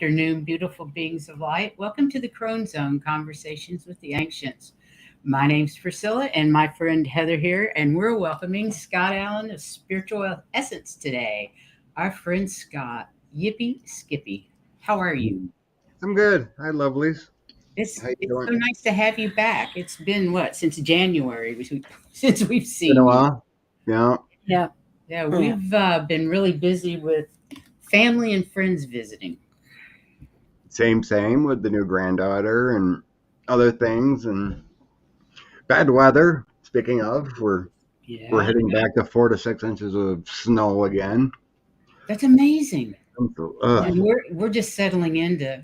afternoon, beautiful beings of light. Welcome to the Crone Zone Conversations with the Ancients. My name's Priscilla and my friend Heather here, and we're welcoming Scott Allen of Spiritual Essence today. Our friend Scott. Yippee Skippy. How are you? I'm good. Hi, lovelies. It's How you it's doing? so nice to have you back. It's been what, since January since we've Been a seen you. while. Yeah. Yeah. Yeah, we've been really busy with family and friends visiting. Same with the new granddaughter and other things and bad weather. Speaking of, we're Yeah, hitting back to 4 to 6 inches of snow again. that's amazing. Ugh. And we're just settling into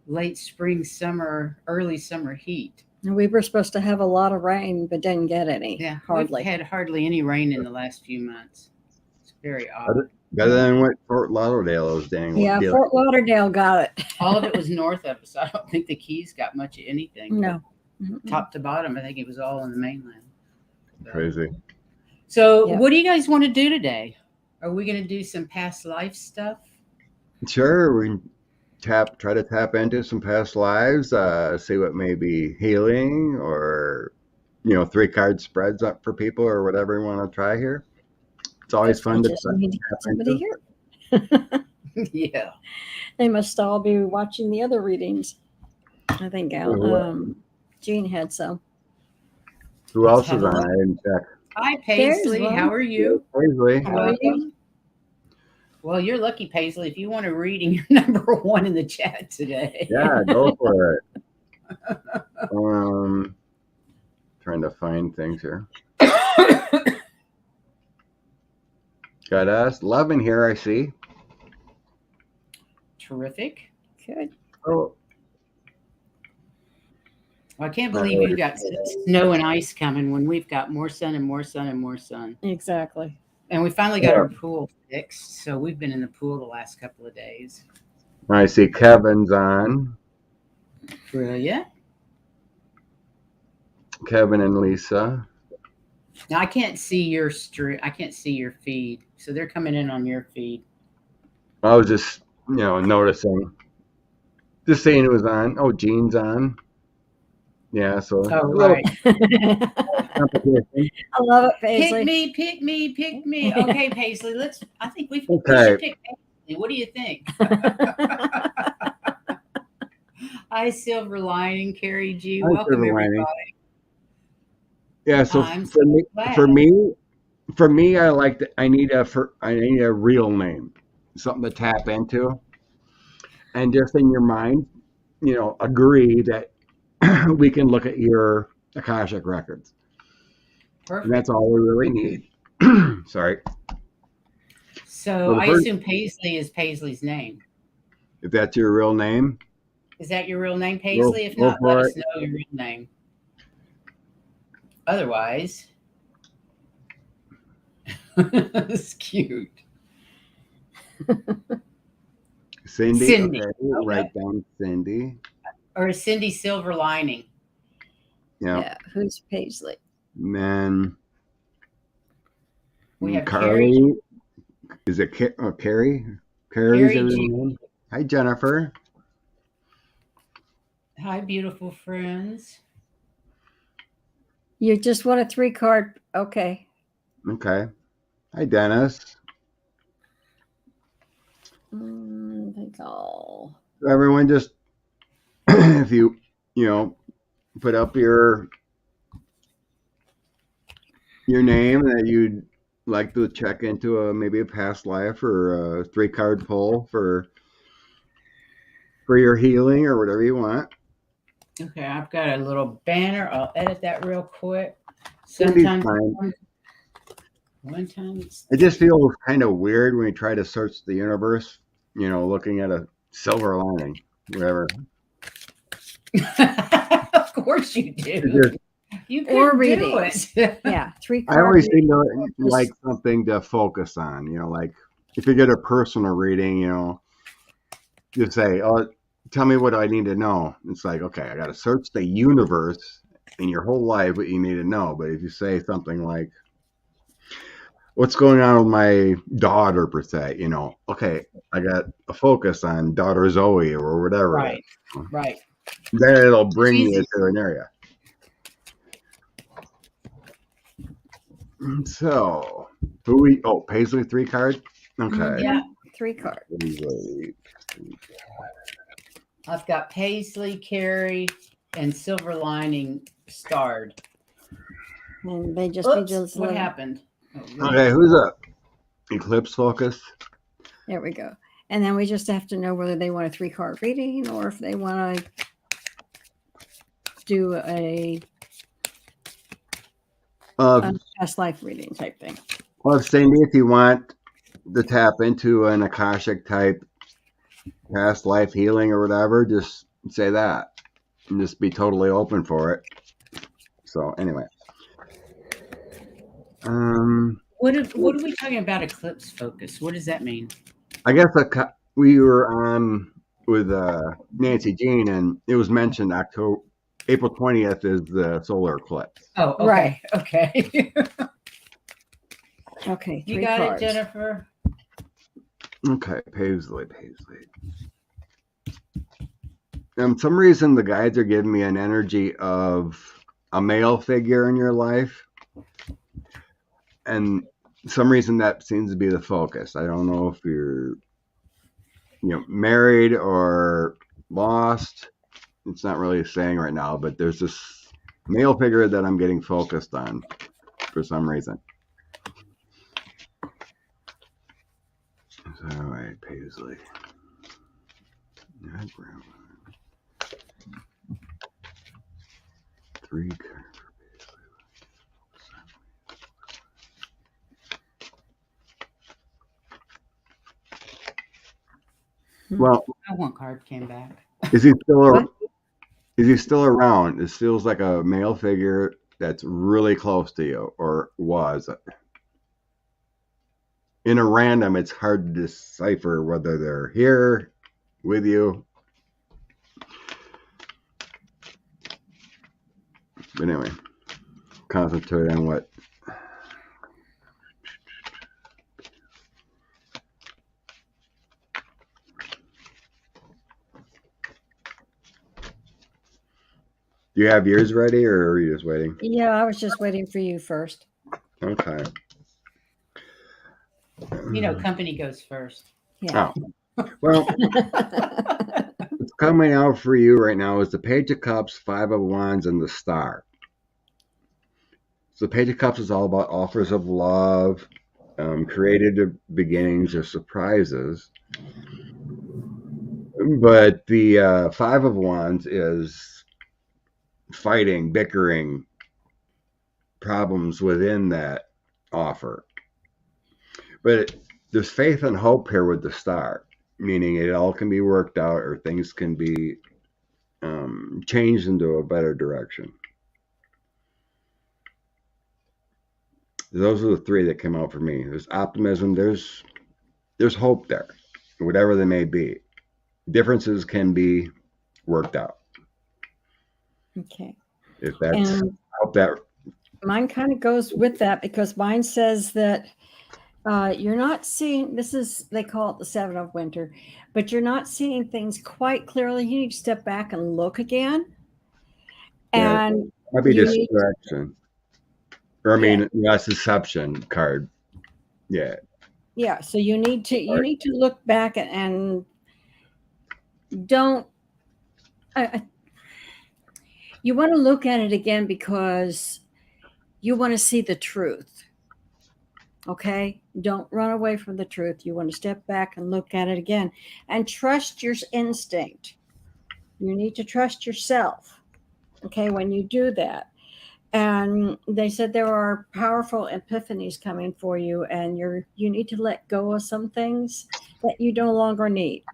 late spring, summer, early summer heat. And we were supposed to have a lot of rain, but didn't get any. Yeah, Hardly. we've had hardly any rain in the last few months. It's very odd. Better than what Fort Lauderdale is dang. Yeah, Fort Lauderdale got it. All of it was north of us. I don't think the Keys got much of anything. No. Top to bottom, I think it was all on the mainland. Crazy. So, Yep. what do you guys want to do today? Are we going to do some past life stuff? Sure, we can try to tap into some past lives, see what may be healing or 3-card spreads up for people or whatever you want to try here. It's always fun to Just need to tap get somebody into. here. Yeah. They must all be watching the other readings. I think Jean had some. Who else have is a on? look. I didn't check. Hi, Paisley. There's How one. are you? Paisley. How are you? Well, you're lucky, Paisley. If you want a reading, you're number one in the chat today. Yeah, go for it. Trying to find things here. Got us. Love in here, I see. Terrific. Good. Oh, Well, I can't believe you got snow and ice coming when we've got more sun and more sun and more sun. Exactly. And we finally got our pool fixed, so we've been in the pool the last couple of days. I see Kevin's on. Brilliant. Kevin and Lisa. Now I can't see your I can't see your feed, so they're coming in on your feed. I was just, noticing. Just seeing who was on. Oh, Jean's on. Yeah, so Oh, right. competition. I love it, Paisley. Pick me. Okay, Paisley, I think we Okay. should pick Paisley. What do you think? Hi, Silver Lining, Carrie G. Hi, Welcome, Silver Lining. everybody. Yeah, so I'm for me, glad. for me, I need a real name, something to tap into, and just in your mind, agree that we can look at your Akashic records, Perfect. and that's all we really need. Sorry, So Well, the I first- assume Paisley is Paisley's name. if that's your real name, Is that your real name, Paisley? If go not, for let it. us know your real name. Otherwise, it's cute. Cindy. Cindy. Okay, Okay. write down Cindy. Or is Cindy Silver Lining? Yeah, Yeah. Who's Paisley? and then We have Carly. Is it Carrie? Carrie's Carrie her G. name? Hi, Jennifer. Hi, beautiful friends. You just want a 3-card. Okay. Okay. Hi, Dennis. I think I'll. Everyone just, if you put up your name that you'd like to check into maybe a past life or a 3-card pull for your healing or whatever you want. Okay, I've got a little banner. I'll edit that real quick. Cindy's Sometimes fine. one time it's It just feels kind of weird when you try to search the universe, looking at a silver lining, whatever. Of course you do. It's just- You Or can do readings. it. Yeah. 3-card. I always seem to reading. like something to focus on, like if you get a personal reading, you say, oh, tell me what I need to know. It's like, okay, I got to search the universe in your whole life what you need to know. But if you say something like, what's going on with my daughter per se, okay, I got a focus on daughter Zoe or whatever it Right. is. Right. Then it'll bring me easy. into an area. So Paisley 3 card. Okay. Yeah. 3 cards. Paisley. I've got Paisley, Carrie, and Silver Lining starred. And they just Oops, what happened? Okay, who's up? Eclipse focus. There we go. And then we just have to know whether they want a 3-card reading or if they want to do a past life reading type thing. Well, Sandy, if you want to tap into an Akashic type past life healing or whatever, just say that and just be totally open for it. So anyway. What are we talking about? Eclipse focus. What does that mean? I guess we were on with Nancy Jean, and it was mentioned April 20th is the solar eclipse. Oh, okay. Right. Okay. Okay. You 3 got cards. it, Jennifer? Okay, Paisley. Some reason the guides are giving me an energy of a male figure in your life. And some reason that seems to be the focus. I don't know if you're married or lost. It's not really saying right now, but there's this male figure that I'm getting focused on for some reason. All right, Paisley. 3 cards. Well, one card came back. Is he still around? This feels like a male figure that's really close to you, or was. In a random, it's hard to decipher whether they're here with you. But anyway, concentrate on what. Do you have yours ready, or are you just waiting? Yeah, I was just waiting for you first. Okay. Company goes first. Yeah. Oh. Well, what's coming out for you right now is the Page of Cups, 5 of Wands, and the Star. So the Page of Cups is all about offers of love, creative beginnings or surprises. But the 5 of Wands is fighting, bickering, problems within that offer. But there's faith and hope here with the Star, meaning it all can be worked out or things can be changed into a better direction. Those are the 3 that came out for me. There's optimism, there's hope there, whatever they may be. Differences can be worked out. Okay. If that's, I hope that. Mine kind of goes with that because mine says that you're not seeing, they call it the 7 of winter, but you're not seeing things quite clearly. You need to step back and look again. Yeah, and might be distraction. That's deception card. Yeah. Yeah. So you need to look back and don't, you want to look at it again because you want to see the truth. Okay. Don't run away from the truth. You want to step back and look at it again and trust your instinct. You need to trust yourself. Okay. When you do that. And they said there are powerful epiphanies coming for you, and you need to let go of some things that you no longer need.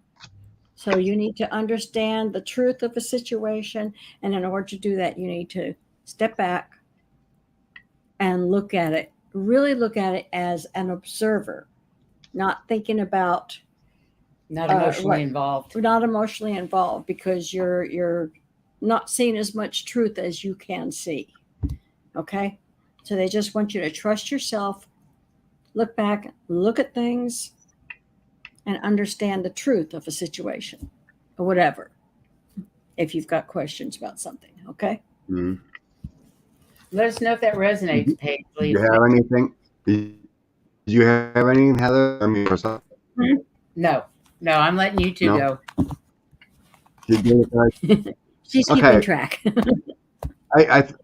So you need to understand the truth of the situation. And in order to do that, you need to step back and look at it, really look at it as an observer, not thinking about. Not emotionally involved. Not emotionally involved because you're not seeing as much truth as you can see. Okay. So they just want you to trust yourself look back, look at things, and understand the truth of a situation or whatever. If you've got questions about something, okay? Mhm. Let us know if that resonates, Do Paisley. you have anything? Do you have anything, Heather? I mean, or something? No, no, I'm letting you two No? go. Did you- She's Okay. keeping track. I've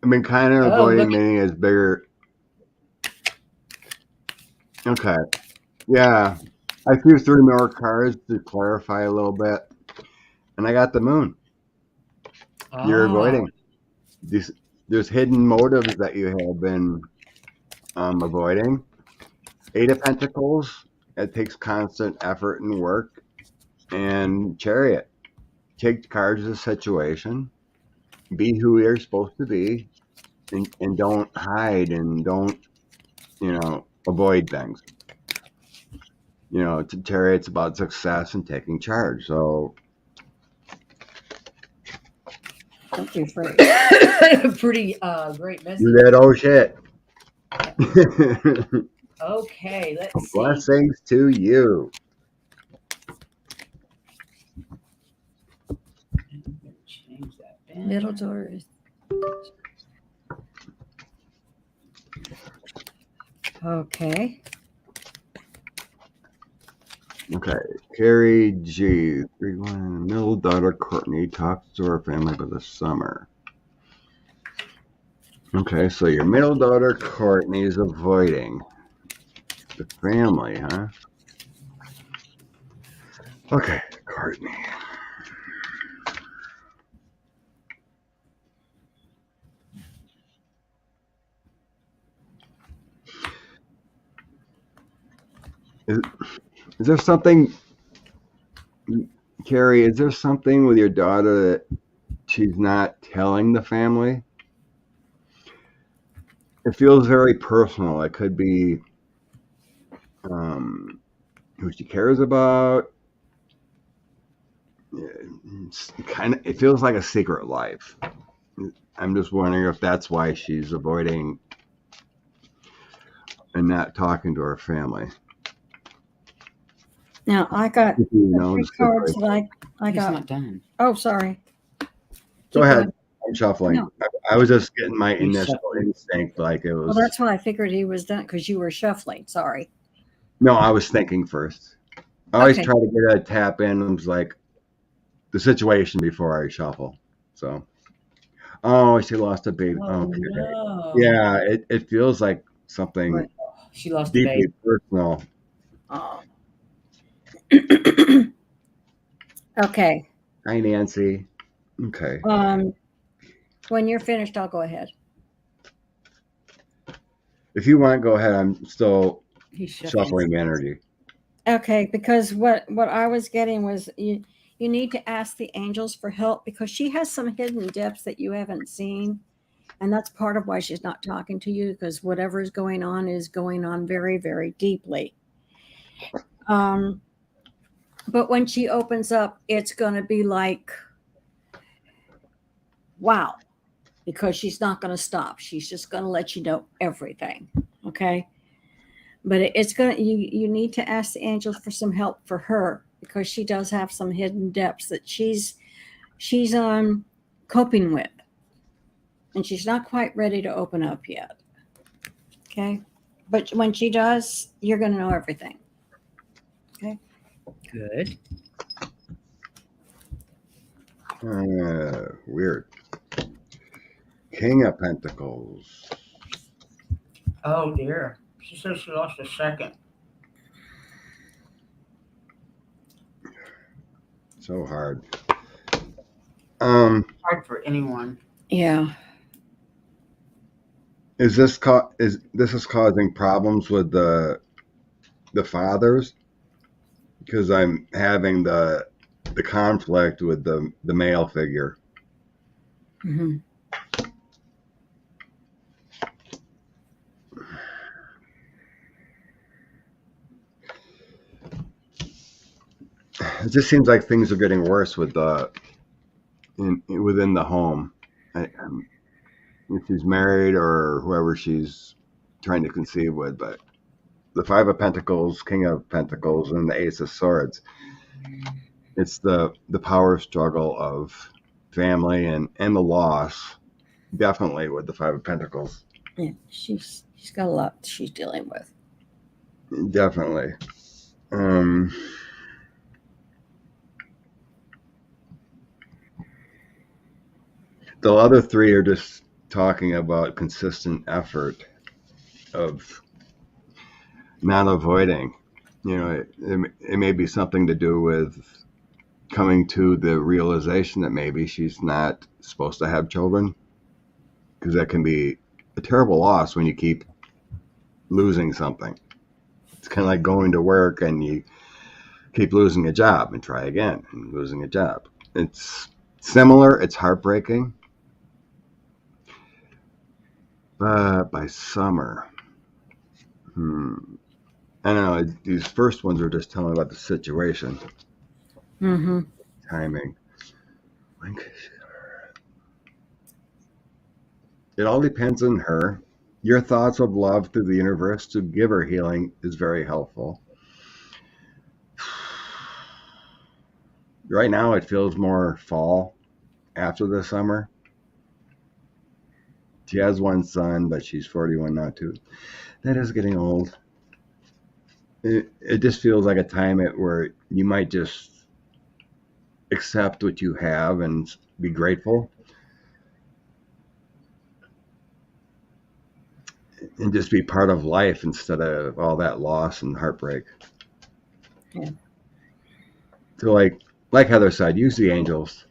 been kind of Oh, avoiding look at meeting as bigger. Okay. Yeah. I threw 3 more cards to clarify a little bit, and I got the moon. You're oh, avoiding. There's hidden motives that you have been avoiding. 8 of Pentacles. It takes constant effort and work. And Chariot. Take charge of the situation. Be who you're supposed to be, and don't hide and don't avoid things. To Terry, it's about success and taking charge. So Don't be afraid. pretty great message. do that. Oh shit. Okay, let's see. Blessings to you. Change that banner. Middle door is. Okay. Okay. Carrie G. 3-1. Middle daughter Courtney talks to her family about the summer. Okay, so your middle daughter Courtney is avoiding the family, huh? Okay, Courtney. Is there something, Carrie, is there something with your daughter that she's not telling the family? It feels very personal. It could be who she cares about. It feels like a secret life. I'm just wondering if that's why she's avoiding and not talking to her family. Now I got You know, three the cards situation. that I He's got. not done. Oh, sorry. Go Keep ahead. going. I'm shuffling. No. I was just getting my He's initial shuffling. instinct, like it Well, was. that's why I figured he was done because you were shuffling. Sorry. No, I was thinking first. I always Okay. try to get a tap in. It was like the situation before I shuffle. So, oh, she lost a baby. Oh, Okay. no. Yeah, it feels like something Right. She lost a deeply baby. personal. Oh. Okay. Hi, Nancy. Okay. When you're finished, I'll go ahead. If you want, go ahead. I'm still He's shuffling. shuffling energy. Okay, because what I was getting was you need to ask the angels for help because she has some hidden depths that you haven't seen, and that's part of why she's not talking to you because whatever is going on very, very deeply. But when she opens up, it's going to be like, wow, because she's not going to stop. She's just going to let you know everything. Okay. But it's going to, you need to ask the angels for some help for her because she does have some hidden depths that she's coping with. And she's not quite ready to open up yet. Okay. But when she does, you're going to know everything. Okay. Good. Weird. King of Pentacles. Oh, dear. She says she lost a second. So hard. Hard for anyone. Yeah. Is this causing problems with the fathers? Because I'm having the conflict with the male figure. Mm-hmm. It just seems like things are getting worse with within the home. If she's married or whoever she's trying to conceive with, but the Five of Pentacles, King of Pentacles, and the Ace of Swords, it's the power struggle of family and the loss, definitely with the Five of Pentacles. Yeah, she's got a lot she's dealing with. Definitely. The other three are just talking about consistent effort of not avoiding. You know, it may be something to do with coming to the realization that maybe she's not supposed to have children, because that can be a terrible loss when you keep losing something. It's kind of like going to work and you keep losing a job and try again and losing a job. It's similar. It's heartbreaking. But by summer, I don't know. These first ones are just telling about the situation. Mm-hmm. Timing. It all depends on her. Your thoughts of love through the universe to give her healing is very helpful. Right now, it feels more fall after the summer. She has one son, but she's 41 now, too. That is getting old. It just feels like a time where you might just accept what you have and be grateful. And just be part of life instead of all that loss and heartbreak. Yeah. So like Heather said, use the angels.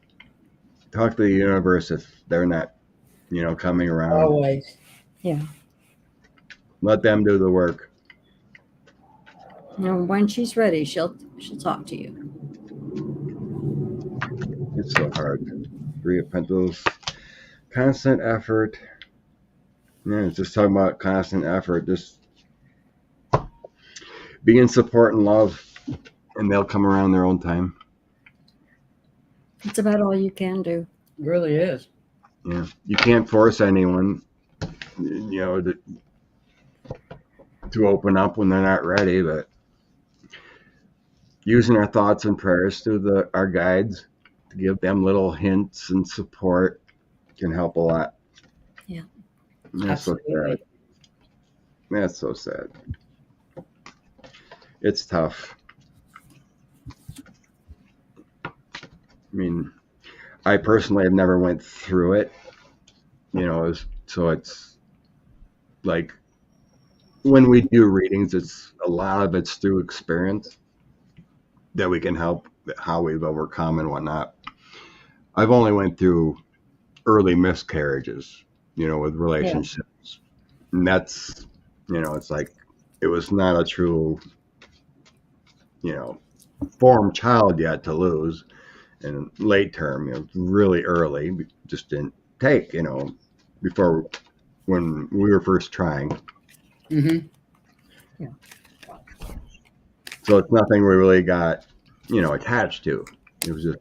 Talk to the universe if they're not, coming around. Always. Yeah. Let them do the work. And when she's ready, she'll talk to you. It's so hard. Three of Pentacles. Constant effort. Yeah, it's just talking about constant effort. Just be in support and love, and they'll come around their own time. It's about all you can do. It really is. Yeah, you can't force anyone, to open up when they're not ready. But using our thoughts and prayers through our guides to give them little hints and support can help a lot. Yeah. That's so sad. That's so sad. It's tough. I mean, I personally have never went through it, so it's like when we do readings, it's a lot of it's through experience that we can help how we've overcome and whatnot. I've only went through early miscarriages, with relationships. Yeah. And that's, it's like, it was not a true, formed child yet to lose. And late term, really early, just didn't take, before when we were first trying. Mm-hmm. Yeah. So it's nothing we really got, attached to. It was just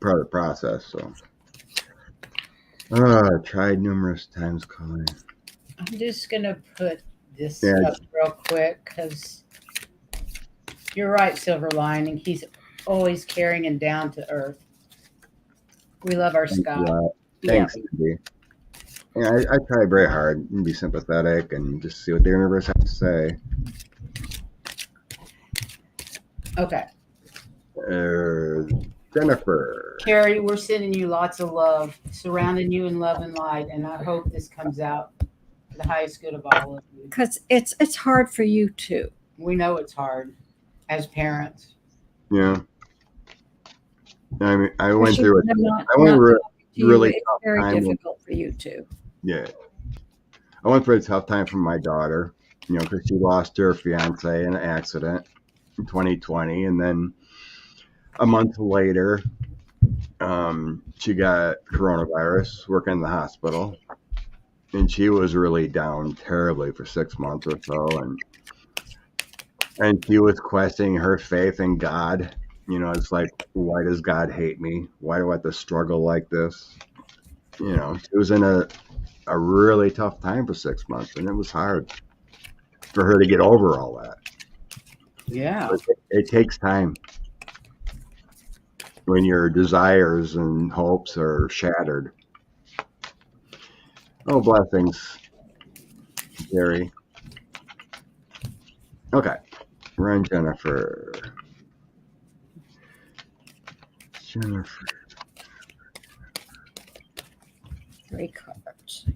part of the process. So, tried numerous times calling. I'm just gonna put this up real quick because you're right, Silver Lining. He's always caring and down to earth. We love our Scott. Thanks, Wendy. Yeah, I try very hard and be sympathetic and just see what the universe has to say. Okay. Jennifer. Carrie, we're sending you lots of love, surrounding you in love and light, and I hope this comes out for the highest good of all of you. Because it's hard for you too. We know it's hard as parents. Yeah. I mean, I went through it. I went through really it's tough very time. difficult for you too. Yeah. I went through a tough time for my daughter, because she lost her fiance in an accident in 2020. And then a month later, she got coronavirus working in the hospital. And she was really down terribly for 6 months or so. And she was questioning her faith in God. It's like, why does God hate me? Why do I have to struggle like this? She was in a a really tough time for 6 months, and it was hard for her to get over all that. Yeah. But it takes time when your desires and hopes are shattered. Oh, blessings, Jerry. Okay, we're on Jennifer. Jennifer. 3 cards.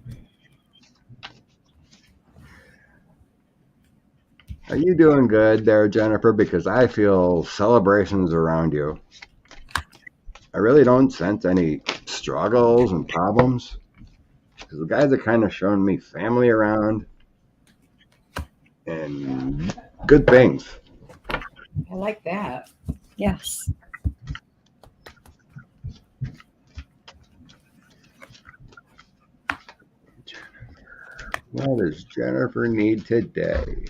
Are you doing good there, Jennifer? Because I feel celebrations around you. I really don't sense any struggles and problems. Because the guys are kind of showing me family around and good things. I like that. Yes. What does Jennifer need today?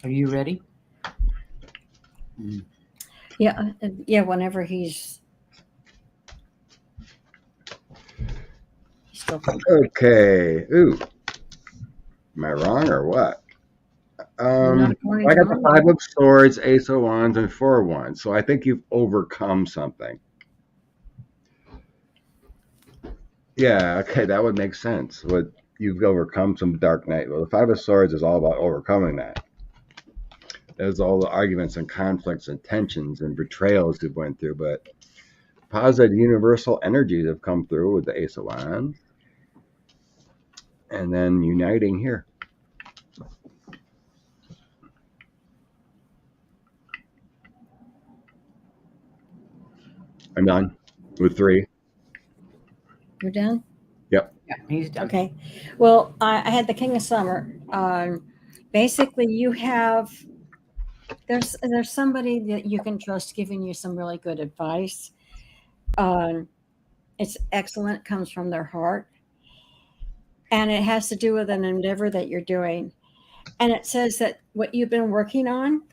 Are you ready? Yeah, whenever he's still Okay. Ooh. Am I wrong or what? not according I to got the mine. 5 of Swords, Ace of Wands, and 4 of Wands. So I think you've overcome something. Yeah, okay, that would make sense. You've overcome some dark night. Well, the 5 of Swords is all about overcoming that. There's all the arguments and conflicts and tensions and betrayals you've went through, but positive universal energies have come through with the Ace of Wands. And then uniting here. I'm done with 3. You're done? Yep. Yeah, he's done. Okay. Well, I had the King of Summer. Basically, you have there's somebody that you can trust giving you some really good advice. It's excellent, comes from their heart, and it has to do with an endeavor that you're doing. And it says that what you've been working on,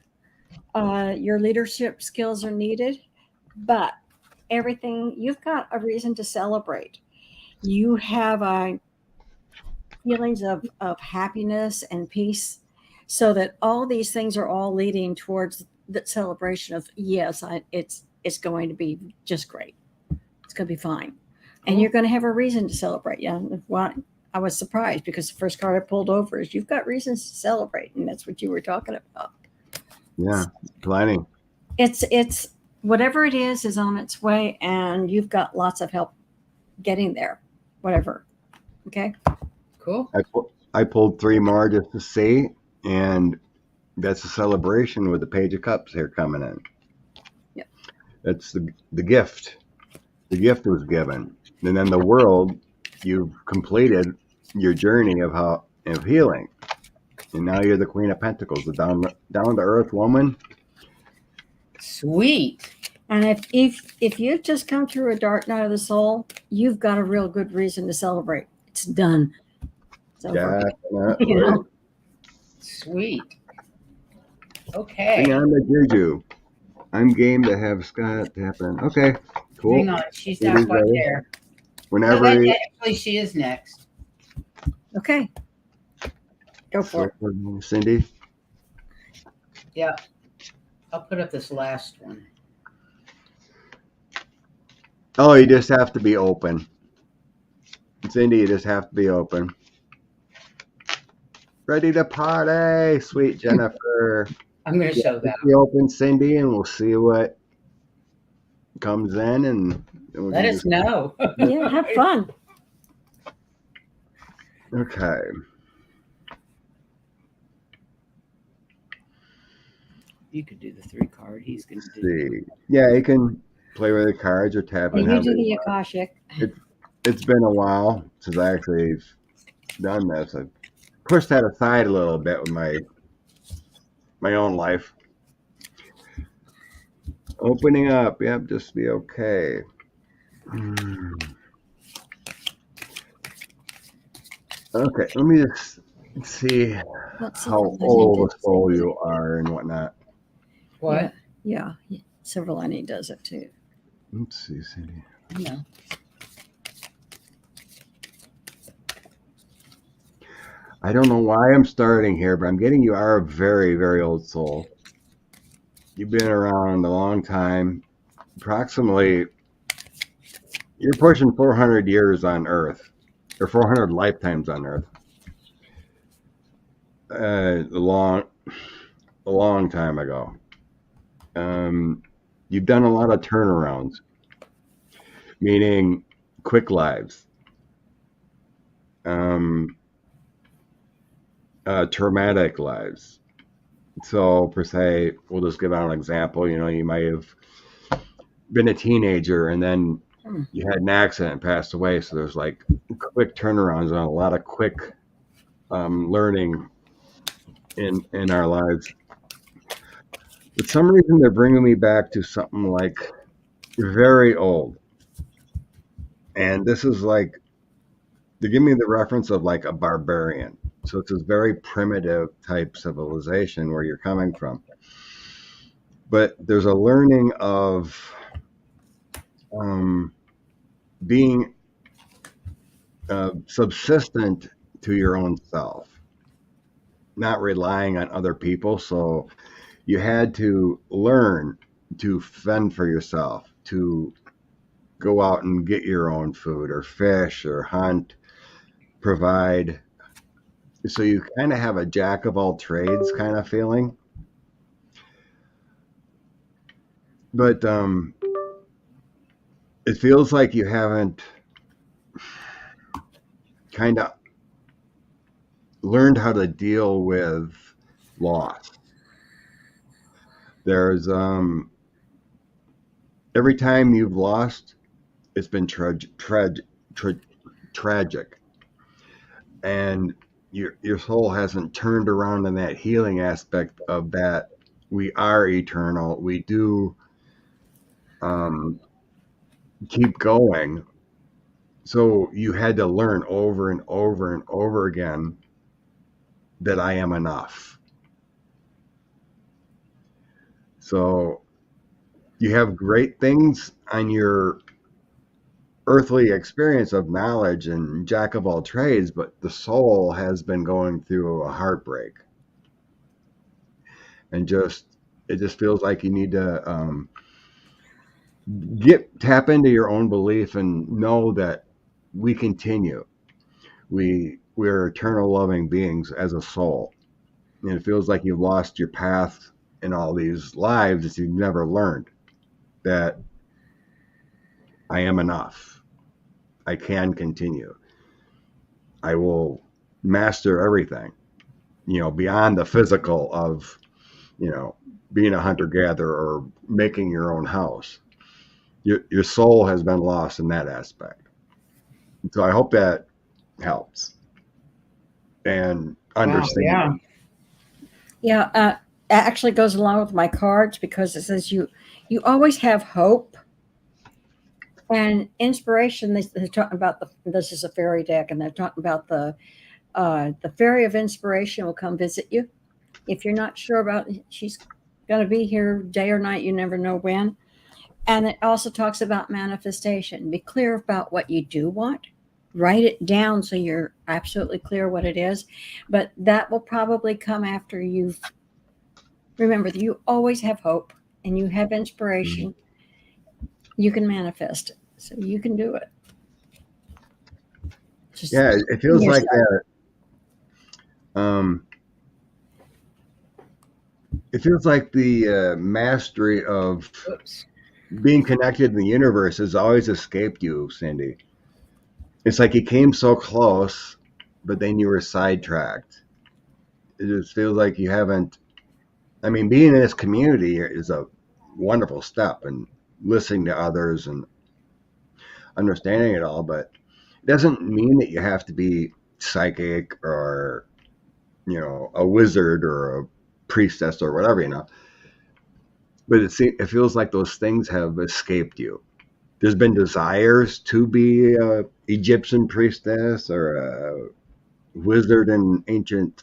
your leadership skills are needed, but everything you've got a reason to celebrate. You have feelings of happiness and peace, so that all these things are all leading towards the celebration of yes, it's going to be just great. It's going to be fine, and Cool. you're going to have a reason to celebrate. Yeah, well, I was surprised because the first card I pulled over is you've got reasons to celebrate, and that's what you were talking about. Yeah, planning. It's whatever it is on its way, and you've got lots of help getting there. Whatever. Okay. Cool. I pulled 3 more just to see, and that's a celebration with the Page of Cups here coming in. Yep. That's the gift. The gift was given, and then the world. You've completed your journey of healing, and now you're the Queen of Pentacles, the down to earth woman. Sweet. And if you've just come through a dark night of the soul, you've got a real good reason to celebrate. It's done. It's over. Definitely. You know? Sweet. Okay. Bring on the juju. I'm game to have Scott happen. Okay, cool. Hang on. She's not quite there. Whenever Actually, she is next. Okay. Go for it. Cindy. Yeah. I'll put up this last one. Oh, you just have to be open. Cindy, you just have to be open. Ready to party, sweet Jennifer. I'm going to show that. Be open, Cindy, and we'll see what comes in, and Let us know. Yeah, have fun. Okay. You could do the 3 card. He's going to do. See. Yeah, you can play with the cards or tap And it. you do the Akashic. It's been a while since I actually done this. I've pushed that aside a little bit with my own life. Opening up, yep, just be okay. Okay, let me just see Let's see how what old Linda a soul said. you are and whatnot. What? Yeah. Silver lining does it too. Let's see, Cindy. No. I don't know why I'm starting here, but I'm getting you are a very, very old soul. You've been around a long time. Approximately, you're pushing 400 years on Earth, or 400 lifetimes on Earth. A long time ago. You've done a lot of turnarounds, meaning quick lives, traumatic lives. So, per se, we'll just give out an example. You might have been a teenager and then you had an accident and passed away. So there's like quick turnarounds on a lot of quick learning in our lives. For some reason, they're bringing me back to something like very old. And this is like, they give me the reference of like a barbarian. So it's this very primitive type civilization where you're coming from. But there's a learning of being subsistent to your own self, not relying on other people. So you had to learn to fend for yourself, to go out and get your own food or fish or hunt, provide. So you kind of have a jack of all trades kind of feeling. But it feels like you haven't kind of learned how to deal with loss. There's every time you've lost, it's been tragic, and your soul hasn't turned around in that healing aspect of that. We are eternal. We do keep going. So you had to learn over and over and over again that I am enough. So you have great things on your earthly experience of knowledge and jack of all trades, but the soul has been going through a heartbreak. And it just feels like you need to tap into your own belief and know that we continue. We're eternal loving beings as a soul. And it feels like you've lost your path in all these lives that you've never learned that I am enough. I can continue. I will master everything, beyond the physical of, being a hunter-gatherer or making your own house. Your soul has been lost in that aspect. So I hope that helps. And understanding. Yeah, actually goes along with my cards because it says you always have hope and inspiration. They're talking about this is a fairy deck, and they're talking about the fairy of inspiration will come visit you. If you're not sure about, she's going to be here day or night. You never know when. And it also talks about manifestation. Be clear about what you do want. Write it down so you're absolutely clear what it is. But that will probably come after you've. Remember, you always have hope and you have inspiration. You can manifest it. So you can do it. Yeah, it feels like that. It feels like the mastery of being connected in the universe has always escaped you, Cindy. It's like you came so close, but then you were sidetracked. It just feels like you haven't. I mean, being in this community is a wonderful step, and listening to others and understanding it all, but it doesn't mean that you have to be psychic or, a wizard or a priestess or whatever, But it feels like those things have escaped you. There's been desires to be a Egyptian priestess or a wizard in ancient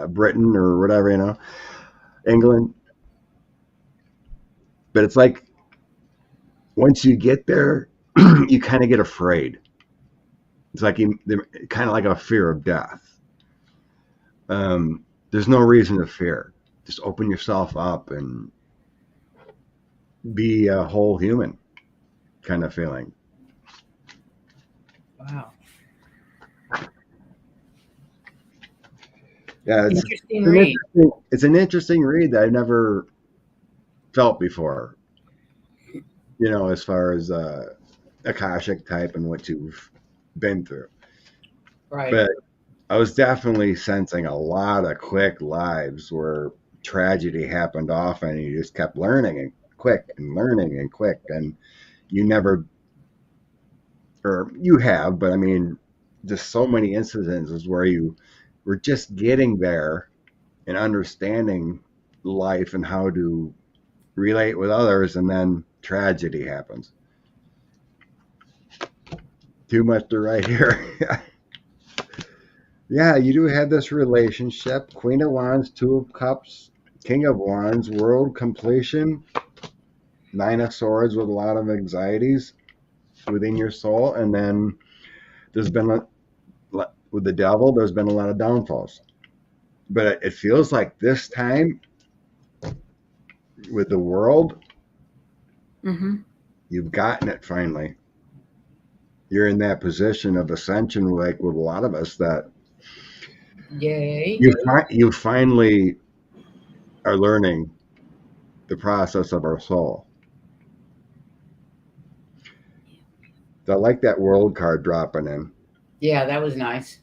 Britain or whatever, England. But it's like once you get there, you kind of get afraid. It's like kind of like a fear of death. There's no reason to fear. Just open yourself up and be a whole human kind of feeling. Wow. Yeah, Interesting read. It's an interesting read that I've never felt before. You know, as far as Akashic type and what you've been through. Right. But I was definitely sensing a lot of quick lives where tragedy happened often and you just kept learning and quick and learning and quick, and you never, or you have, but I mean, just so many incidences where you were just getting there and understanding life and how to relate with others, and then tragedy happens. Too much to write here. Yeah, you do have this relationship. Queen of Wands, Two of Cups, King of Wands, World Completion, Nine of Swords with a lot of anxieties within your soul. And then there's been, with the Devil, there's been a lot of downfalls. But it feels like this time with the World, you've gotten it finally. You're in that position of ascension, like with a lot of us, that yay, you finally are learning the process of our soul. So I like that World card dropping in. Yeah, that was nice.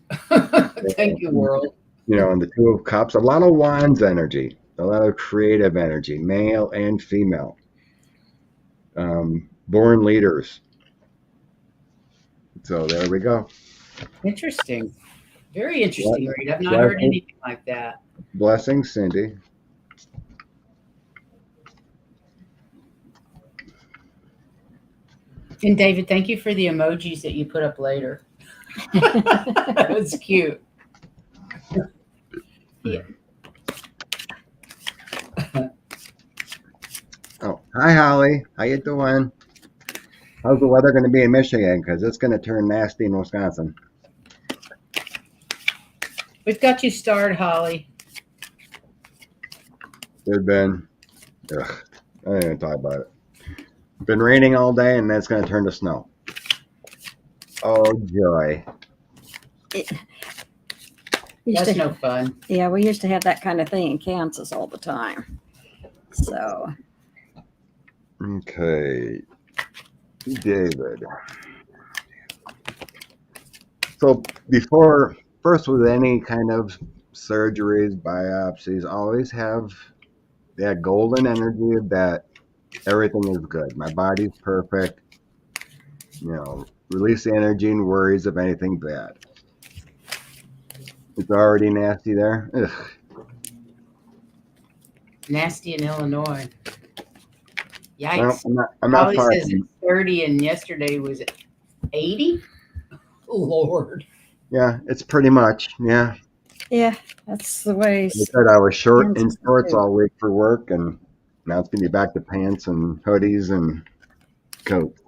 Thank you, World. You know, and the Two of Cups, a lot of Wands energy, a lot of creative energy, male and female. Born leaders. So there we go. Interesting. Very interesting read. I've not heard anything like that. Blessings, Cindy. And David, thank you for the emojis that you put up later. That was cute. Yeah. Oh, hi, Holly. How you doing? How's the weather going to be in Michigan? Because it's going to turn nasty in Wisconsin. We've got you starred, Holly. There's been, I don't even talk about it. Been raining all day, and then it's going to turn to snow. Oh, joy. That's no fun. Yeah, we used to have that kind of thing in Kansas all the time. So. Okay. David. So first with any kind of surgeries, biopsies, always have that golden energy that everything is good. My body's perfect. You know, release the energy and worries of anything bad. It's already nasty there. Ugh. Nasty in Illinois. Yikes. Well, I'm not Holly far says it's 30 and yesterday was 80? Oh, Lord. Yeah, it's pretty much, yeah. Yeah, that's the way. I said I was short in shorts all week for work, and now it's going to be back to pants and hoodies and coats.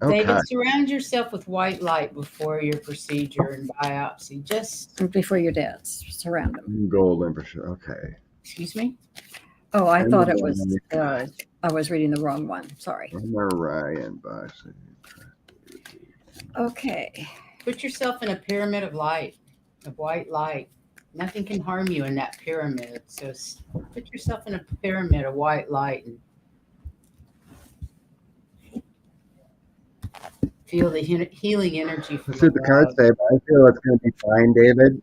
Okay. David, surround yourself with white light before your procedure and biopsy. Just before your dad's, surround him. Golden for sure. Okay. Excuse me? Oh, I thought it was, I was reading the wrong one. Sorry. Ryan, okay. Put yourself in a pyramid of light, of white light. Nothing can harm you in that pyramid. So put yourself in a pyramid of white light and feel the healing energy from Let's see what the cards say. I feel it's going to be fine, David.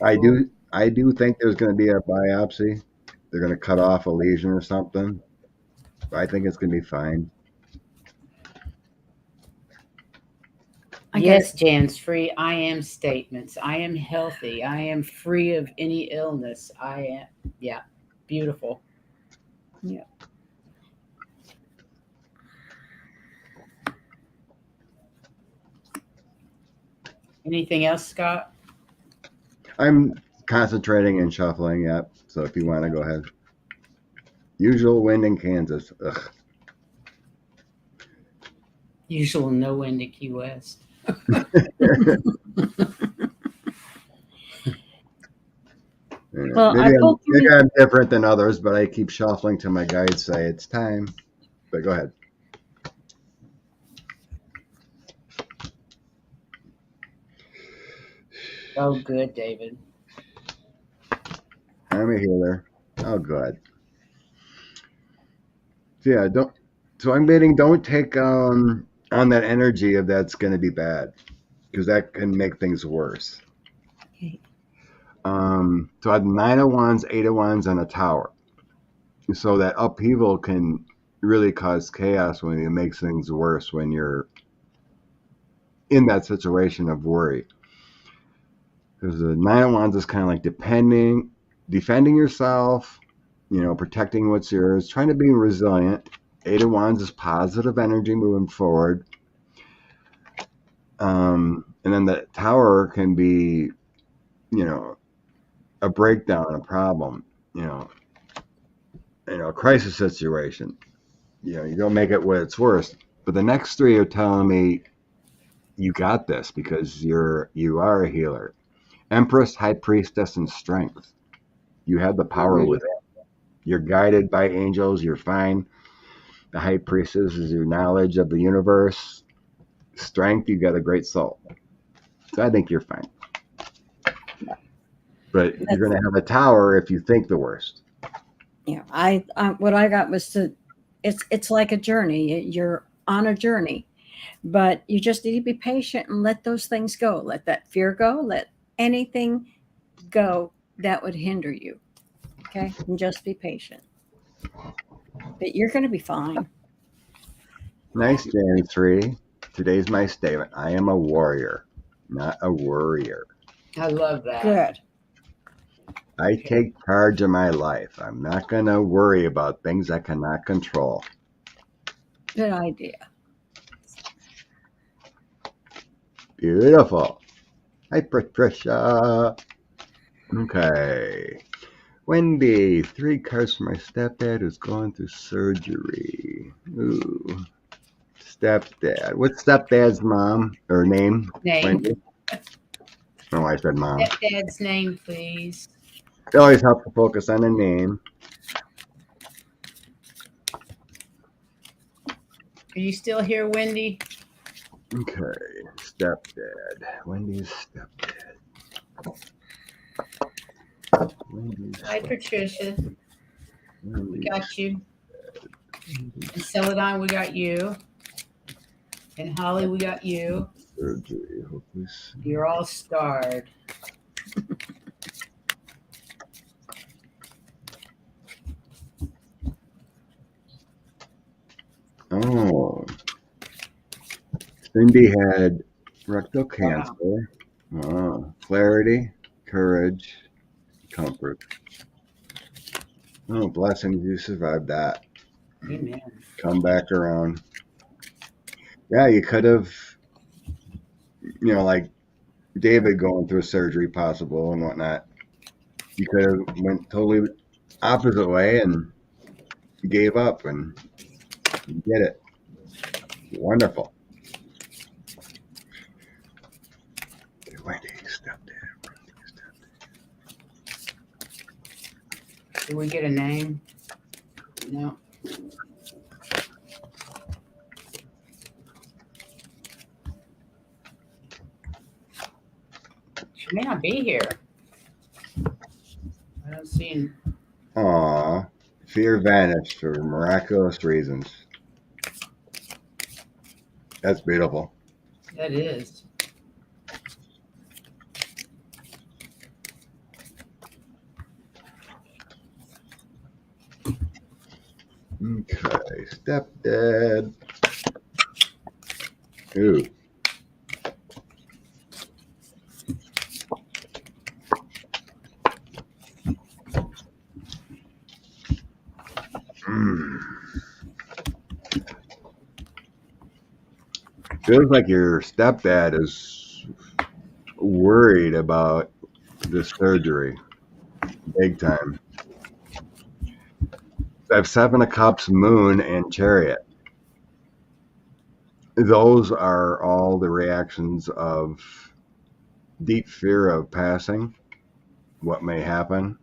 I do think there's going to be a biopsy. They're going to cut off a lesion or something. I think it's going to be fine. Yes, Jan's free. I am statements. I am healthy. I am free of any illness. I am, yeah, beautiful. Yeah. Anything else, Scott? I'm concentrating and shuffling, yep. So if you want to go ahead. Usual wind in Kansas. Ugh. Usual no wind to Key West. Well, Maybe I'm different than others, but I keep shuffling till my guides say it's time. But go ahead. Oh, good, David. I'm a healer. Oh, good. So yeah, don't. So I'm betting don't take on that energy of that's going to be bad, because that can make things worse. Okay. So I had 9 of Wands, 8 of Wands, and a Tower. So that upheaval can really cause chaos when it makes things worse when you're in that situation of worry. Because the 9 of Wands is kind of like defending yourself, protecting what's yours, trying to be resilient. 8 of Wands is positive energy moving forward. And then the Tower can be, a breakdown, a problem, a crisis situation. You don't make it what it's worth. But the next 3 are telling me you got this because you are a healer. Empress, High Priestess, and Strength. You have the power within. You're guided by angels. You're fine. The High Priestess is your knowledge of the universe. Strength, you got a great soul. So I think you're fine. But you're going to have a Tower if you think the worst. Yeah, I what I got was it's like a journey. You're on a journey, but you just need to be patient and let those things go. Let that fear go. Let anything go that would hinder you. Okay, and just be patient. But you're going to be fine. Nice, Jenny 3. Today's my statement. I am a warrior, not a worrier. I love that. Good. I take charge of my life. I'm not going to worry about things I cannot control. Good idea. Beautiful. Hi, Patricia. Okay. Wendy, 3 cards for my stepdad who's going through surgery. Ooh. Stepdad. What's stepdad's mom or name? Wendy? Oh, I said mom. Stepdad's name, please. It always helps to focus on a name. Are you still here, Wendy? Okay, stepdad. Wendy's stepdad. Hi, Patricia. We got you. And Celadon, we got you. And Holly, we got you. Surgery. You're all starred. Oh. Cindy had rectal cancer. Wow. Clarity, courage, comfort. Oh, blessings, you survived that. Amen. Come back around. Yeah, you could have, like David going through surgery possible and whatnot. You could have went totally opposite way and gave up and you did it. Wonderful. Wendy, stepdad. Did we get a name? No. She may not be here. I don't see him. Aw, fear vanished for miraculous reasons. That's beautiful. That is. Okay, stepdad. Ooh. Feels like your stepdad is worried about the surgery, big time. I have Seven of Cups, Moon, and Chariot. Those are all the reactions of deep fear of passing, what may happen.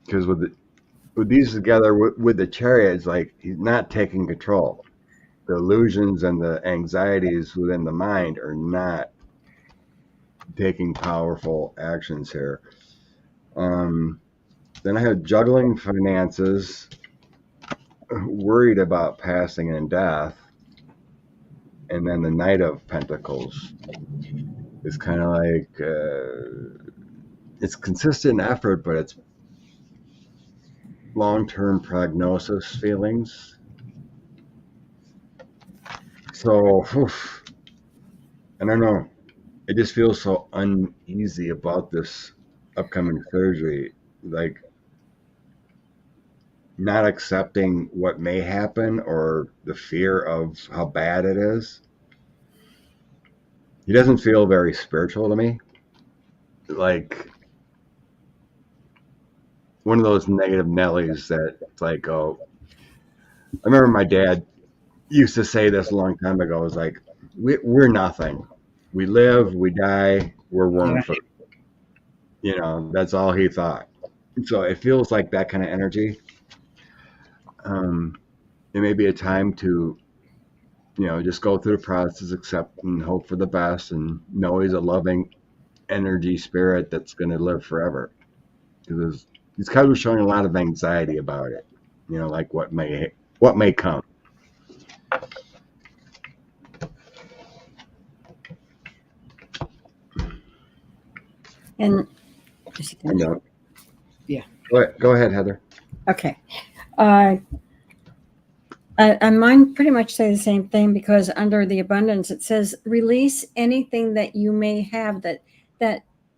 Because with these together, with the Chariot, it's like he's not taking control. The illusions and the anxieties within the mind are not taking powerful actions here. Then I have juggling finances, worried about passing and death, and then the Knight of Pentacles is kind of like it's consistent effort, but it's long-term prognosis feelings. So I don't know. I just feel so uneasy about this upcoming surgery, like not accepting what may happen or the fear of how bad it is. He doesn't feel very spiritual to me. Like one of those negative Nellies that it's like, oh, I remember my dad used to say this a long time ago. It was like, we're nothing. We live, we die, we're worm food. You know, that's all he thought. So it feels like that kind of energy. It may be a time to, just go through the process, accept and hope for the best, and know he's a loving energy spirit that's going to live forever. Because he's kind of showing a lot of anxiety about it, like what may come. And yeah, go ahead, Heather. Okay. Mine pretty much say the same thing, because under the abundance, it says release anything that you may have that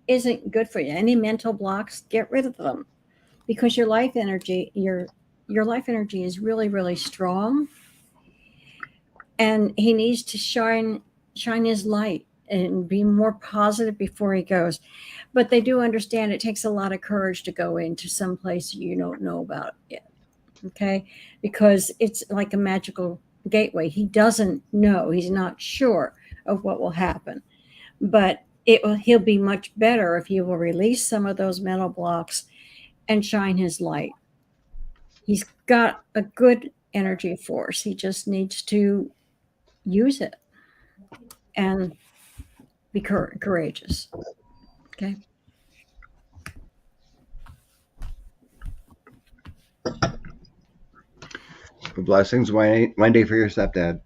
isn't good for you. Any mental blocks, get rid of them, because your life energy is really, really strong, and he needs to shine his light and be more positive before he goes. But they do understand it takes a lot of courage to go into some place you don't know about yet. Okay, because it's like a magical gateway. He doesn't know. He's not sure of what will happen, but he'll be much better if he will release some of those mental blocks and shine his light. He's got a good energy force. He just needs to use it and be courageous. Okay. Blessings, Wendy, for your stepdad.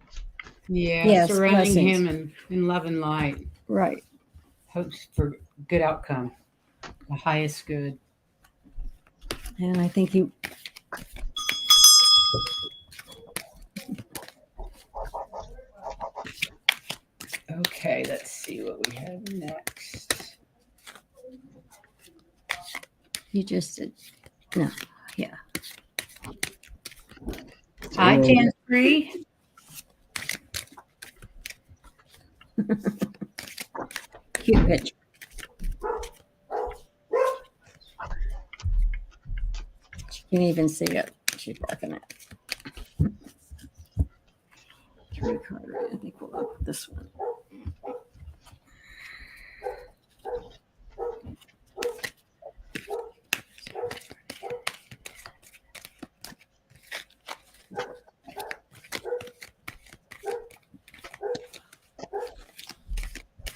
Yeah, Yes, surrounding blessings. him in love and light. Right. Hopes for good outcome, the highest good. And I think he. Okay, let's see what we have next. You just did. No. Yeah. Hi, Tan-Free. Cute picture. You can even see it. She's barking at it. 3 card. I think we'll go with this one.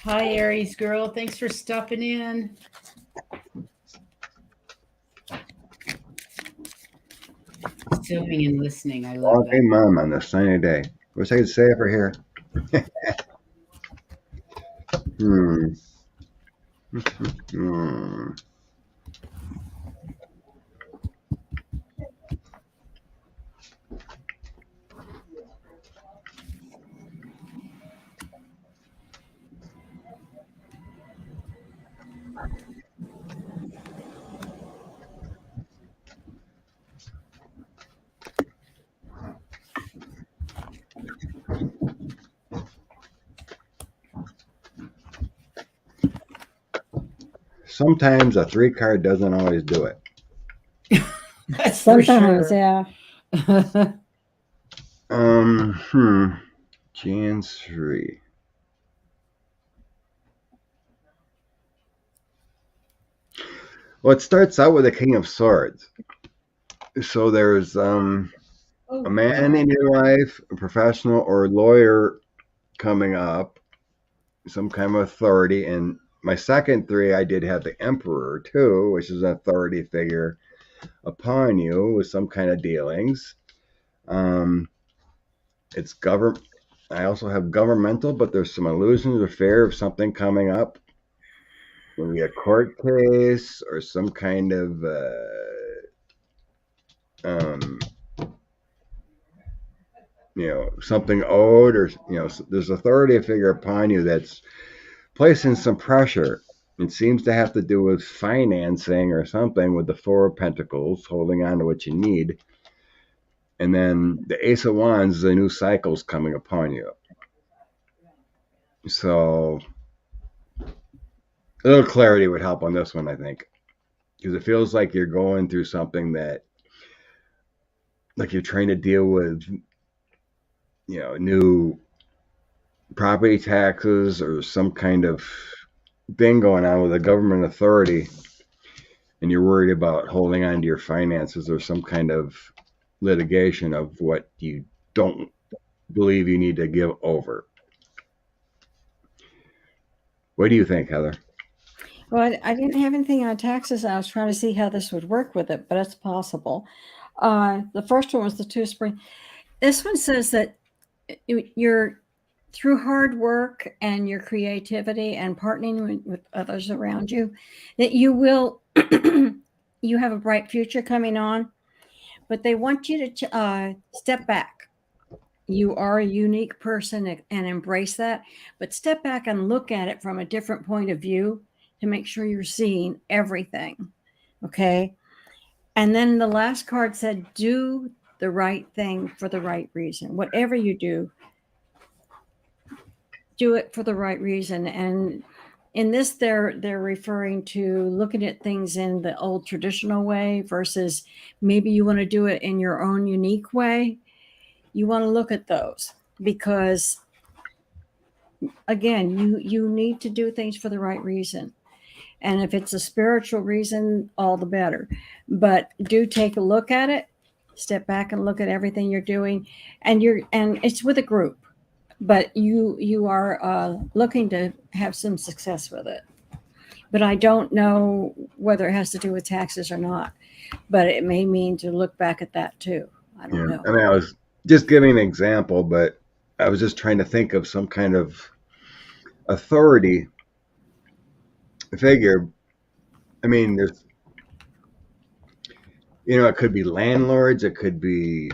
Hi, Aries girl. Thanks for stopping in. Sewing and listening. I love Okay, that. Mom, on this sunny day. Wish I could say it for here. Sometimes a 3 card doesn't always do it. That's for Sometimes, sure. yeah. Jan's 3. Well, it starts out with a King of Swords. So there's a man in your life, a professional or lawyer coming up, some kind of authority. And my second 3, I did have the Emperor too, which is an authority figure upon you with some kind of dealings. It's government. I also have governmental, but there's some illusions or fear of something coming up. Maybe a court case or some kind of something owed, or there's authority figure upon you that's placing some pressure. It seems to have to do with financing or something, with the 4 of Pentacles, holding on to what you need. And then the Ace of Wands, the new cycle's coming upon you. So a little clarity would help on this one, I think, because it feels like you're going through something that, like, you're trying to deal with, new property taxes or some kind of thing going on with a government authority, and you're worried about holding on to your finances or some kind of litigation of what you don't believe you need to give over. What do you think, Heather? Well, I didn't have anything on taxes. I was trying to see how this would work with it, but it's possible. The first one was the 2 of Spring. This one says that you're, through hard work and your creativity and partnering with others around you, that you will, you have a bright future coming on, but they want you to step back. You are a unique person and embrace that, but step back and look at it from a different point of view to make sure you're seeing everything. Okay. And then the last card said, do the right thing for the right reason. Whatever you do it for the right reason. And in this, they're referring to looking at things in the old traditional way versus maybe you want to do it in your own unique way. You want to look at those because, again, you need to do things for the right reason. And if it's a spiritual reason, all the better. But do take a look at it, step back and look at everything you're doing, and it's with a group, but you are looking to have some success with it. But I don't know whether it has to do with taxes or not. But it may mean to look back at that too. I don't know. I mean, I was just giving an example, but I was just trying to think of some kind of authority figure. I mean, there's, it could be landlords, it could be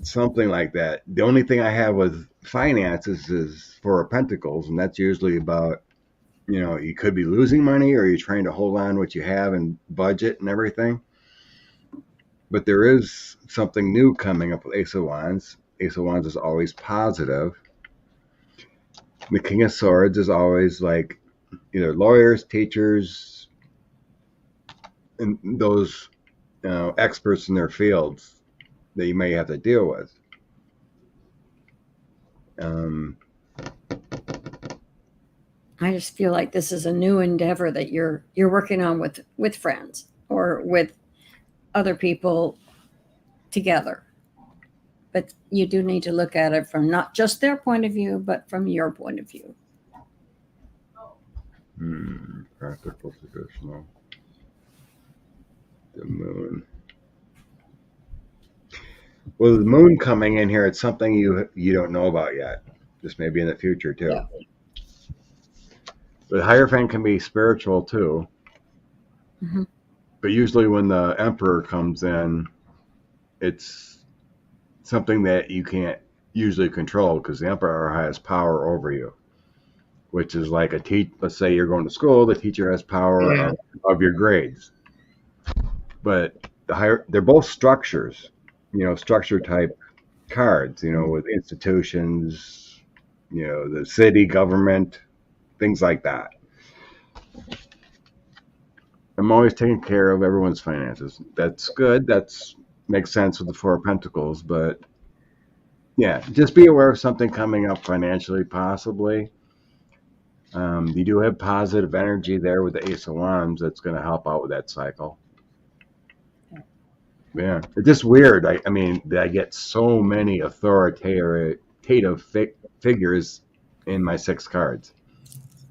something like that. The only thing I have with finances is 4 of Pentacles, and that's usually about, you could be losing money or you're trying to hold on what you have and budget and everything. But there is something new coming up with Ace of Wands. Ace of Wands is always positive. The King of Swords is always like either lawyers, teachers, and those experts in their fields that you may have to deal with. I just feel like this is a new endeavor that you're working on with friends or with other people together. But you do need to look at it from not just their point of view, but from your point of view. Practical, traditional. The Moon. Well, the Moon coming in here, it's something you don't know about yet. This may be in the future too. Yeah. But Hierophant can be spiritual too. Mm-hmm. But usually when the Emperor comes in, it's something that you can't usually control because the Emperor has power over you, which is like let's say you're going to school, the teacher has power of your grades. But they're both structures, structure type cards, with institutions, the city, government, things like that. I'm always taking care of everyone's finances. That's good. That's makes sense with the Four of Pentacles, but yeah, just be aware of something coming up financially, possibly. You do have positive energy there with the Ace of Wands that's going to help out with that cycle. Yeah, it's just weird. I mean, that I get so many authoritative figures in my 6 cards.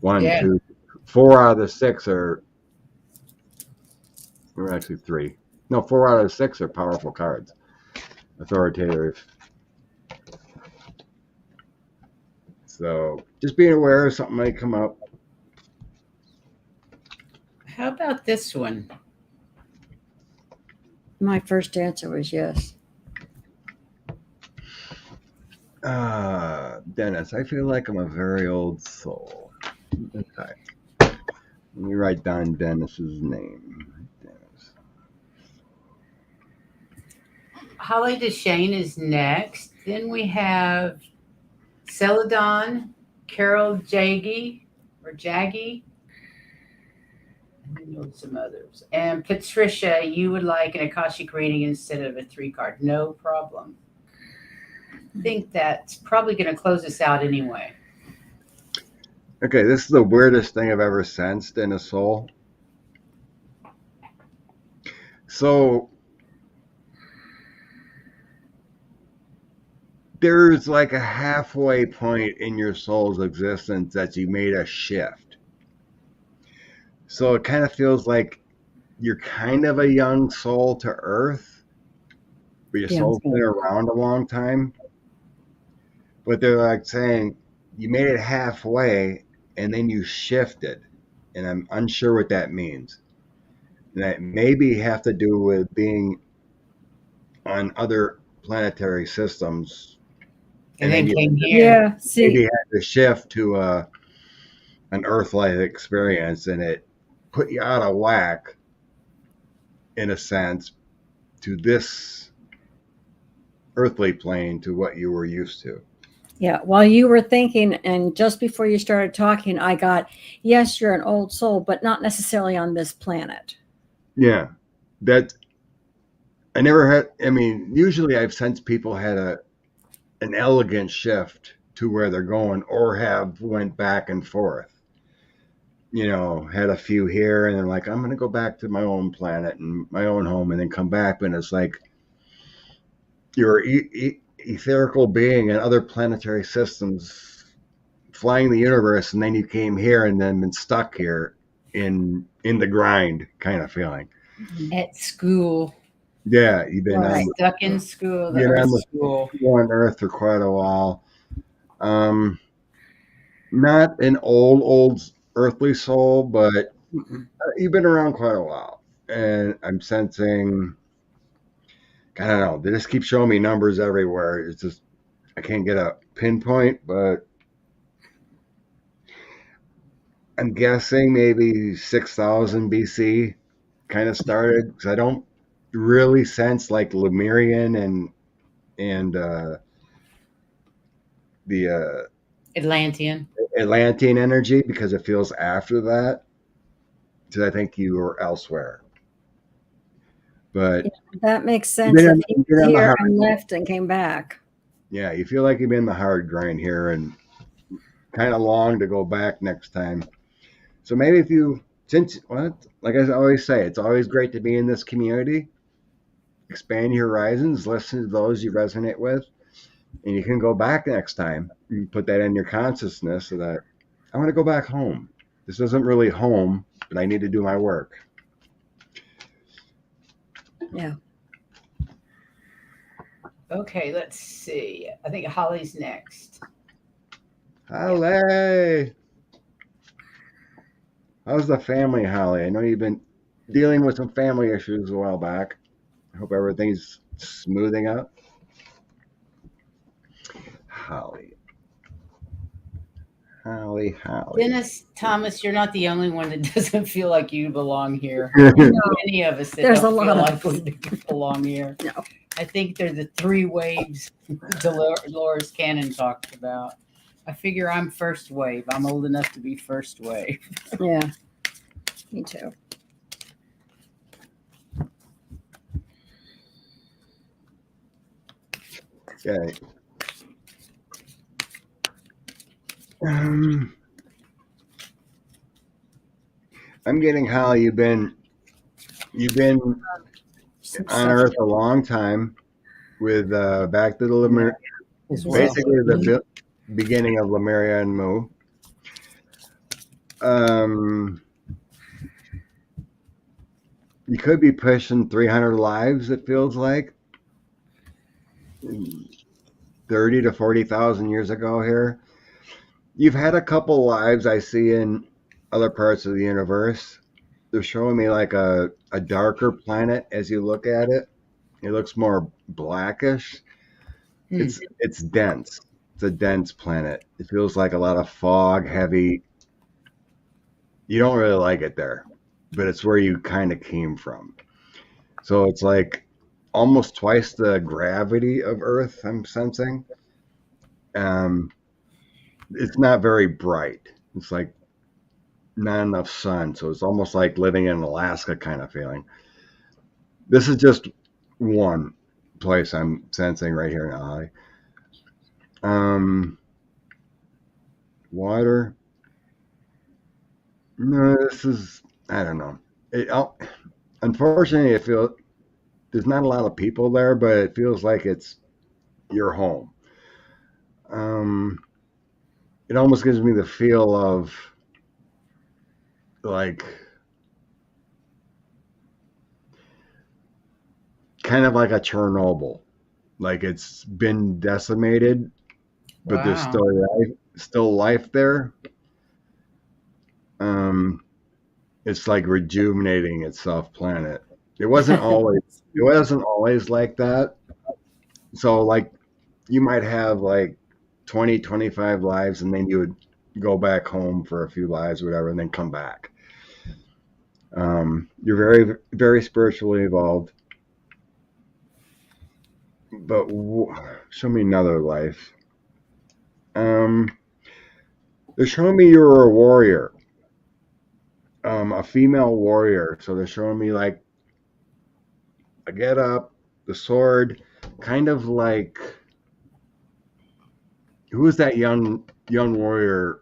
One, Yeah. 2, 4 out of the 6 are, or actually 3. No, 4 out of the 6 are powerful cards. Authoritative. So just being aware of something might come up. How about this one? My first answer was yes. Dennis, I feel like I'm a very old soul. Okay. Let me write down Dennis's name. Dennis. Holly Deshane is next. Then we have Celadon, Carol Jaggy or Jaggy. And then there's some others. And Patricia, you would like an Akashic reading instead of a 3-card. No problem. I think that's probably going to close us out anyway. Okay, this is the weirdest thing I've ever sensed in a soul. So there's like a halfway point in your soul's existence that you made a shift. So it kind of feels like you're kind of a young soul to Earth, but your soul's been around a long time. But they're like saying you made it halfway and then you shifted. And I'm unsure what that means. And that maybe have to do with being on other planetary systems. And then came here. Yeah, see, Maybe had to shift to an Earth-like experience, and it put you out of whack, in a sense, to this earthly plane, to what you were used to. yeah. While you were thinking, and just before you started talking, I got, yes, you're an old soul, but not necessarily on this planet. Yeah, that I never had. I mean, usually I've sensed people had an elegant shift to where they're going, or have went back and forth. You know, had a few here, and then like, I'm going to go back to my own planet and my own home, and then come back. And it's like you're etherical being in other planetary systems, flying the universe, and then you came here and then been stuck here in the grind kind of feeling. At school. Yeah, you've been Right. Stuck in school. The You're Earth on the school. on Earth for quite a while. Not an old earthly soul, but you've been around quite a while. And I'm sensing, I don't know, they just keep showing me numbers everywhere. It's just, I can't get a pinpoint, but I'm guessing maybe 6,000 BC kind of started, because I don't really sense like Lemurian and the Atlantean. Atlantean energy, because it feels after that. Because I think you were elsewhere. But Yeah, that makes sense. That he was here and left and came back. Yeah, you feel like you've been in the hard grind here and kind of long to go back next time. So maybe if you, like I always say, it's always great to be in this community. Expand your horizons, listen to those you resonate with, and you can go back next time. You put that in your consciousness so that I want to go back home. This isn't really home, but I need to do my work. Yeah. Okay, let's see. I think Holly's next. Holly! How's the family, Holly? I know you've been dealing with some family issues a while back. I hope everything's smoothing up. Holly. Dennis Thomas, you're not the only one that doesn't feel like you belong here. No. Many of us that There's don't a feel lot like of we belong here. No. I think they're the 3 waves Dolores Cannon talked about. I figure I'm first wave. I'm old enough to be first wave. Yeah. Me too. Okay. I'm getting how you've been Some on stuff. Earth a long time with back to the As well. basically the beginning of Lemuria and Mu. You could be pushing 300 lives. It feels like 30 to 40,000 years ago here. You've had a couple lives I see in other parts of the universe. They're showing me like a darker planet as you look at it. It looks more blackish. It's dense. It's a dense planet. It feels like a lot of fog, heavy. You don't really like it there, but it's where you kind of came from. So it's like almost twice the gravity of Earth, I'm sensing. It's not very bright. It's like not enough sun, so it's almost like living in Alaska kind of feeling. This is just one place I'm sensing right here now. Water. No, this is, I don't know. Unfortunately, it feels there's not a lot of people there, but it feels like it's your home. It almost gives me the feel of like kind of like a Chernobyl. Like it's been decimated, but there's still life there. It's like rejuvenating itself planet. It wasn't always like that. So like you might have like 20, 25 lives and then you would go back home for a few lives, whatever, and then come back. You're very, very spiritually evolved. But show me another life. They're showing me you're a warrior. A female warrior. So they're showing me like a get up, the sword, kind of like who is that young warrior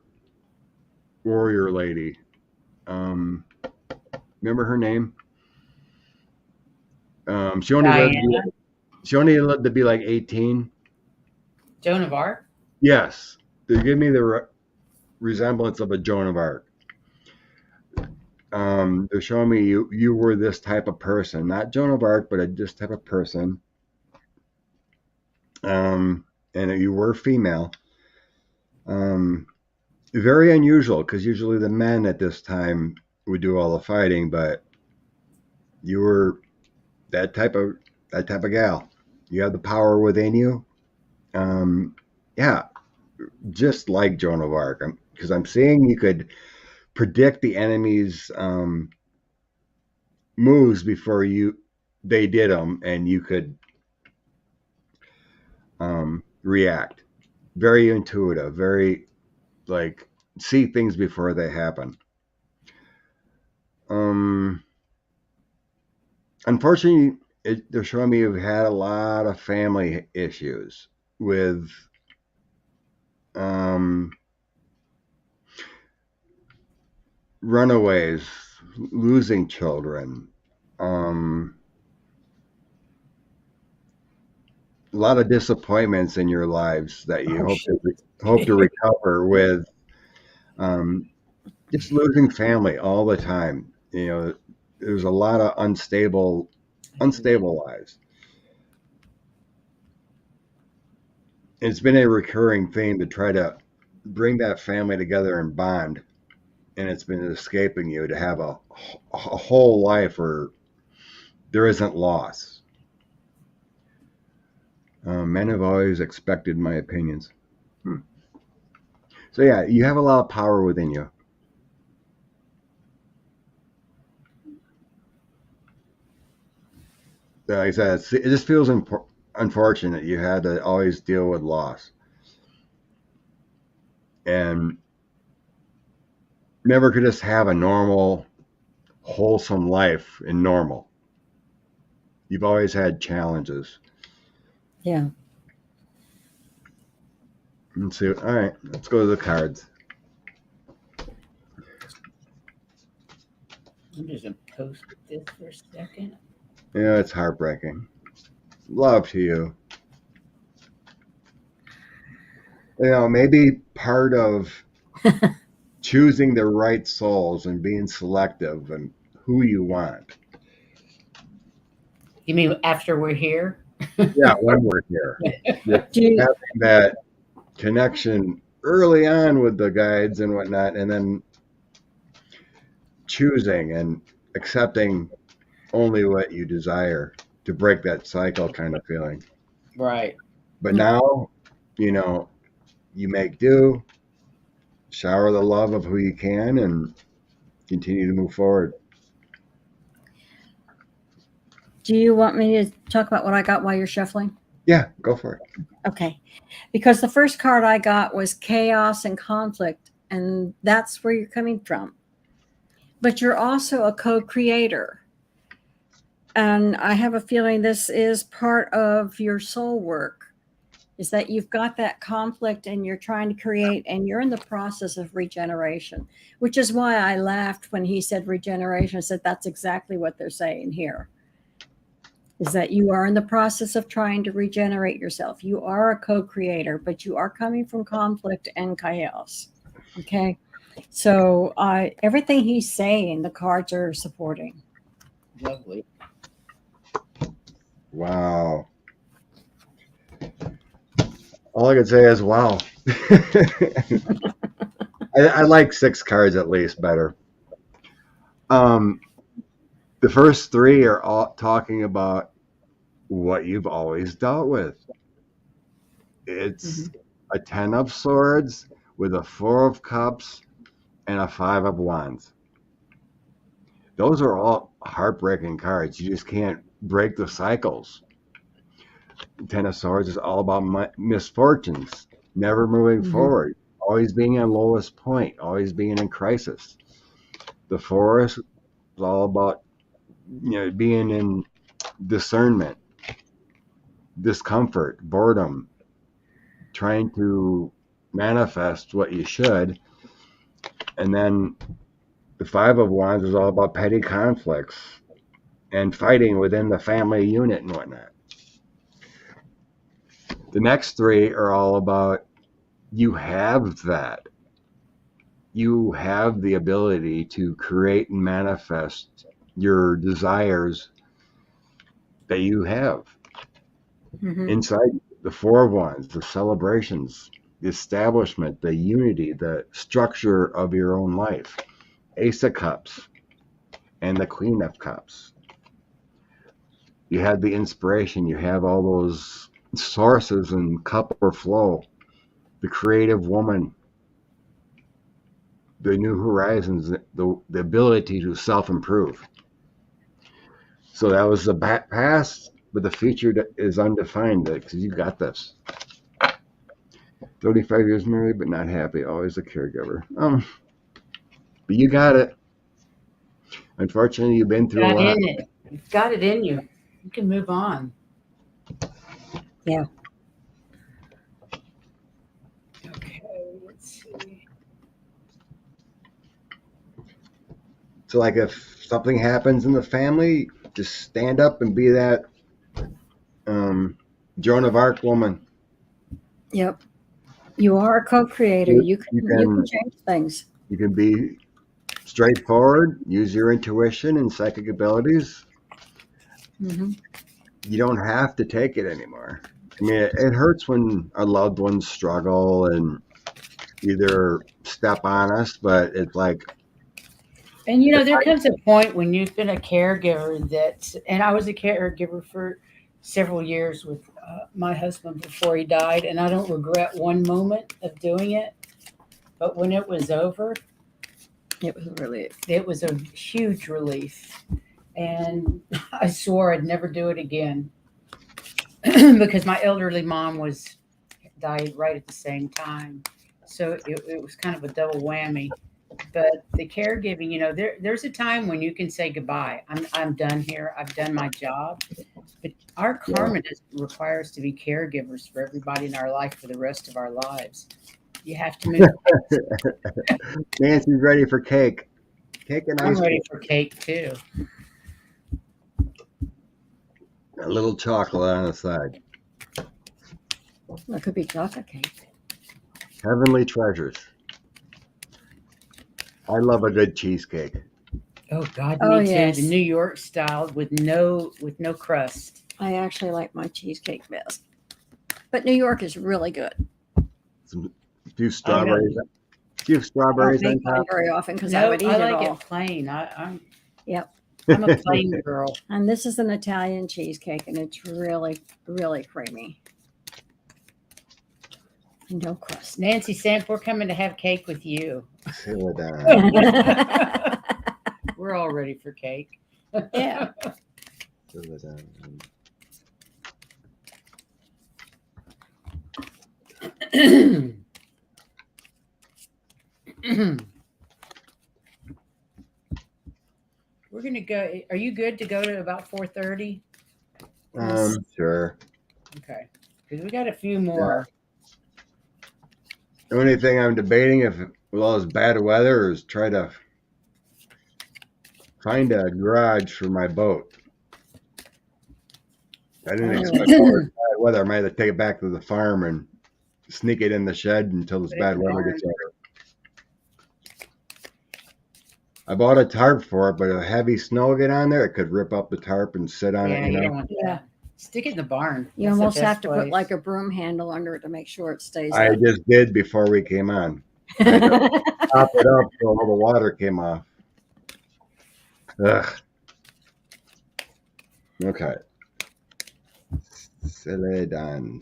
lady? Remember her name? She only lived to be like 18. Joan of Arc? Yes. They give me the resemblance of a Joan of Arc. They're showing me you were this type of person, not Joan of Arc, but this type of person. And you were female. Very unusual because usually the men at this time would do all the fighting, but you were that type of gal. You have the power within you. Yeah, just like Joan of Arc, because I'm seeing you could predict the enemy's moves before they did them, and you could react. Very intuitive, very like see things before they happen. Unfortunately, they're showing me you've had a lot of family issues with runaways, losing children, a lot of disappointments in your lives that you hope to recover with. Just losing family all the time. You know, there's a lot of unstable lives. It's been a recurring theme to try to bring that family together and bond, and it's been escaping you to have a whole life where there isn't loss. Men have always expected my opinions. So yeah, you have a lot of power within you. Like I said, it just feels unfortunate you had to always deal with loss and never could just have a normal, wholesome life in normal. You've always had challenges. Yeah. Let's see. All right, let's go to the cards. I'm just gonna post this for a second. Yeah, it's heartbreaking. Love to you. You know, maybe part of choosing the right souls and being selective and who you want. You mean after we're here? Yeah, when we're here. Just Do you, having that connection early on with the guides and whatnot, and then choosing and accepting only what you desire to break that cycle kind of feeling. Right. But now, you know, you make do, shower the love of who you can, and continue to move forward. do you want me to talk about what I got while you're shuffling? Yeah, go for it. Okay. Because the first card I got was chaos and conflict, and that's where you're coming from. But you're also a co-creator. And I have a feeling this is part of your soul work, is that you've got that conflict and you're trying to create, and you're in the process of regeneration, which is why I laughed when he said regeneration. I said, that's exactly what they're saying here, is that you are in the process of trying to regenerate yourself. You are a co-creator, but you are coming from conflict and chaos. Okay. So everything he's saying, the cards are supporting. Lovely. Wow. All I can say is wow. I like 6 cards at least better. The first 3 are all talking about what you've always dealt with. It's a 10 of swords with a 4 of cups and a 5 of wands. Those are all heartbreaking cards. You just can't break the cycles. 10 of swords is all about misfortunes, never moving forward, always being at lowest point, always being in crisis. The 4 is all about, you know, being in discernment, discomfort, boredom, trying to manifest what you should. And then the 5 of wands is all about petty conflicts and fighting within the family unit and whatnot. The next 3 are all about you have that. You have the ability to create and manifest your desires that you have inside. The 4 of wands, the celebrations, the establishment, the unity, the structure of your own life. Ace of cups and the Queen of cups. You have the inspiration. You have all those sources and cup or flow. The creative woman, the new horizons, the ability to self-improve. So that was the past, but the future is undefined because you got this. 35 years married, but not happy. Always a caregiver. But you got it. Unfortunately, you've been through a lot. You've got it in you. You can move on. Yeah. Okay, let's see. So, like, if something happens in the family, just stand up and be that Joan of Arc woman. Yep. You are a co-creator. You can change things. You can be straightforward, use your intuition and psychic abilities. You don't have to take it anymore. I mean, it hurts when our loved ones struggle and either step on us, but it's like. And, you know, there comes a point when you've been a caregiver and I was a caregiver for several years with my husband before he died, and I don't regret one moment of doing it. But when it was over, it was a huge relief. And I swore I'd never do it again because my elderly mom died right at the same time. So it was kind of a double whammy. But the caregiving, you know, there's a time when you can say goodbye. I'm done here. I've done my job. But Our Yeah. karma doesn't require us to be caregivers for everybody in our life for the rest of our lives. You have to move. Nancy's ready for cake. Cake and I'm ice ready cream. for cake too. A little chocolate on the side. It could be chocolate cake. Heavenly treasures. I love a good cheesecake. Oh God, Oh, me too. yes. The New York style with no crust. I actually like my cheesecake best. But New York is really good. A few strawberries. A few I don't strawberries on make mine top. very often because I No, would eat I it like all. it plain. I'm Yep. a plain girl. And this is an Italian cheesecake, and it's really, really creamy. No crust. Nancy Samp, we're coming to have cake with you. Celadon. We're all ready for cake. Yeah. Celadon. We're gonna go. Are you good to go to about 4:30? Sure. Okay, because we got a few more. The only thing I'm debating if with all this bad weather is try to find a garage for my boat. I didn't expect all this bad weather. I might have to take it back to the farm and sneak it in the shed until this Put it bad in the weather barn. gets over. I bought a tarp for it, but if heavy snow get on there, it could rip up the tarp and sit on Yeah, it. you don't want that. Yeah. Stick it in the barn. You That's the almost have best to put place. like a broom handle under it to make sure it stays I up. just did before we came on. Top it up so all the water came off. Ugh. Okay. Celadon.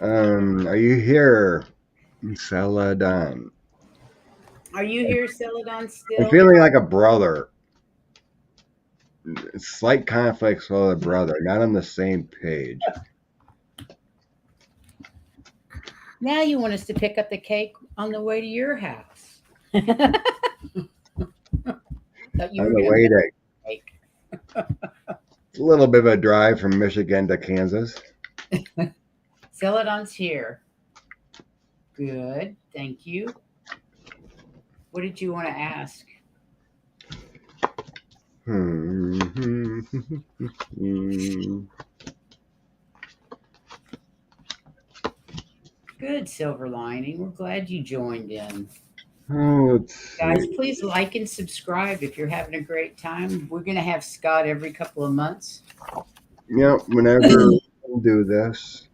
Are you here, Celadon? Are you here, Celadon, I'm still? feeling like a brother. Slight conflicts with a brother, not on the same page. Now you want us to pick up the cake on the way to your house. Thought you On were the gonna way make to, cake. it's a little bit of a drive from Michigan to Kansas. Celadon's here. Good, thank you. What did you want to ask? Good, Silver Lining. We're glad you joined in. Let's Guys, see. please like and subscribe if you're having a great time. We're going to have Scott every couple of months. Yeah, whenever we'll do this.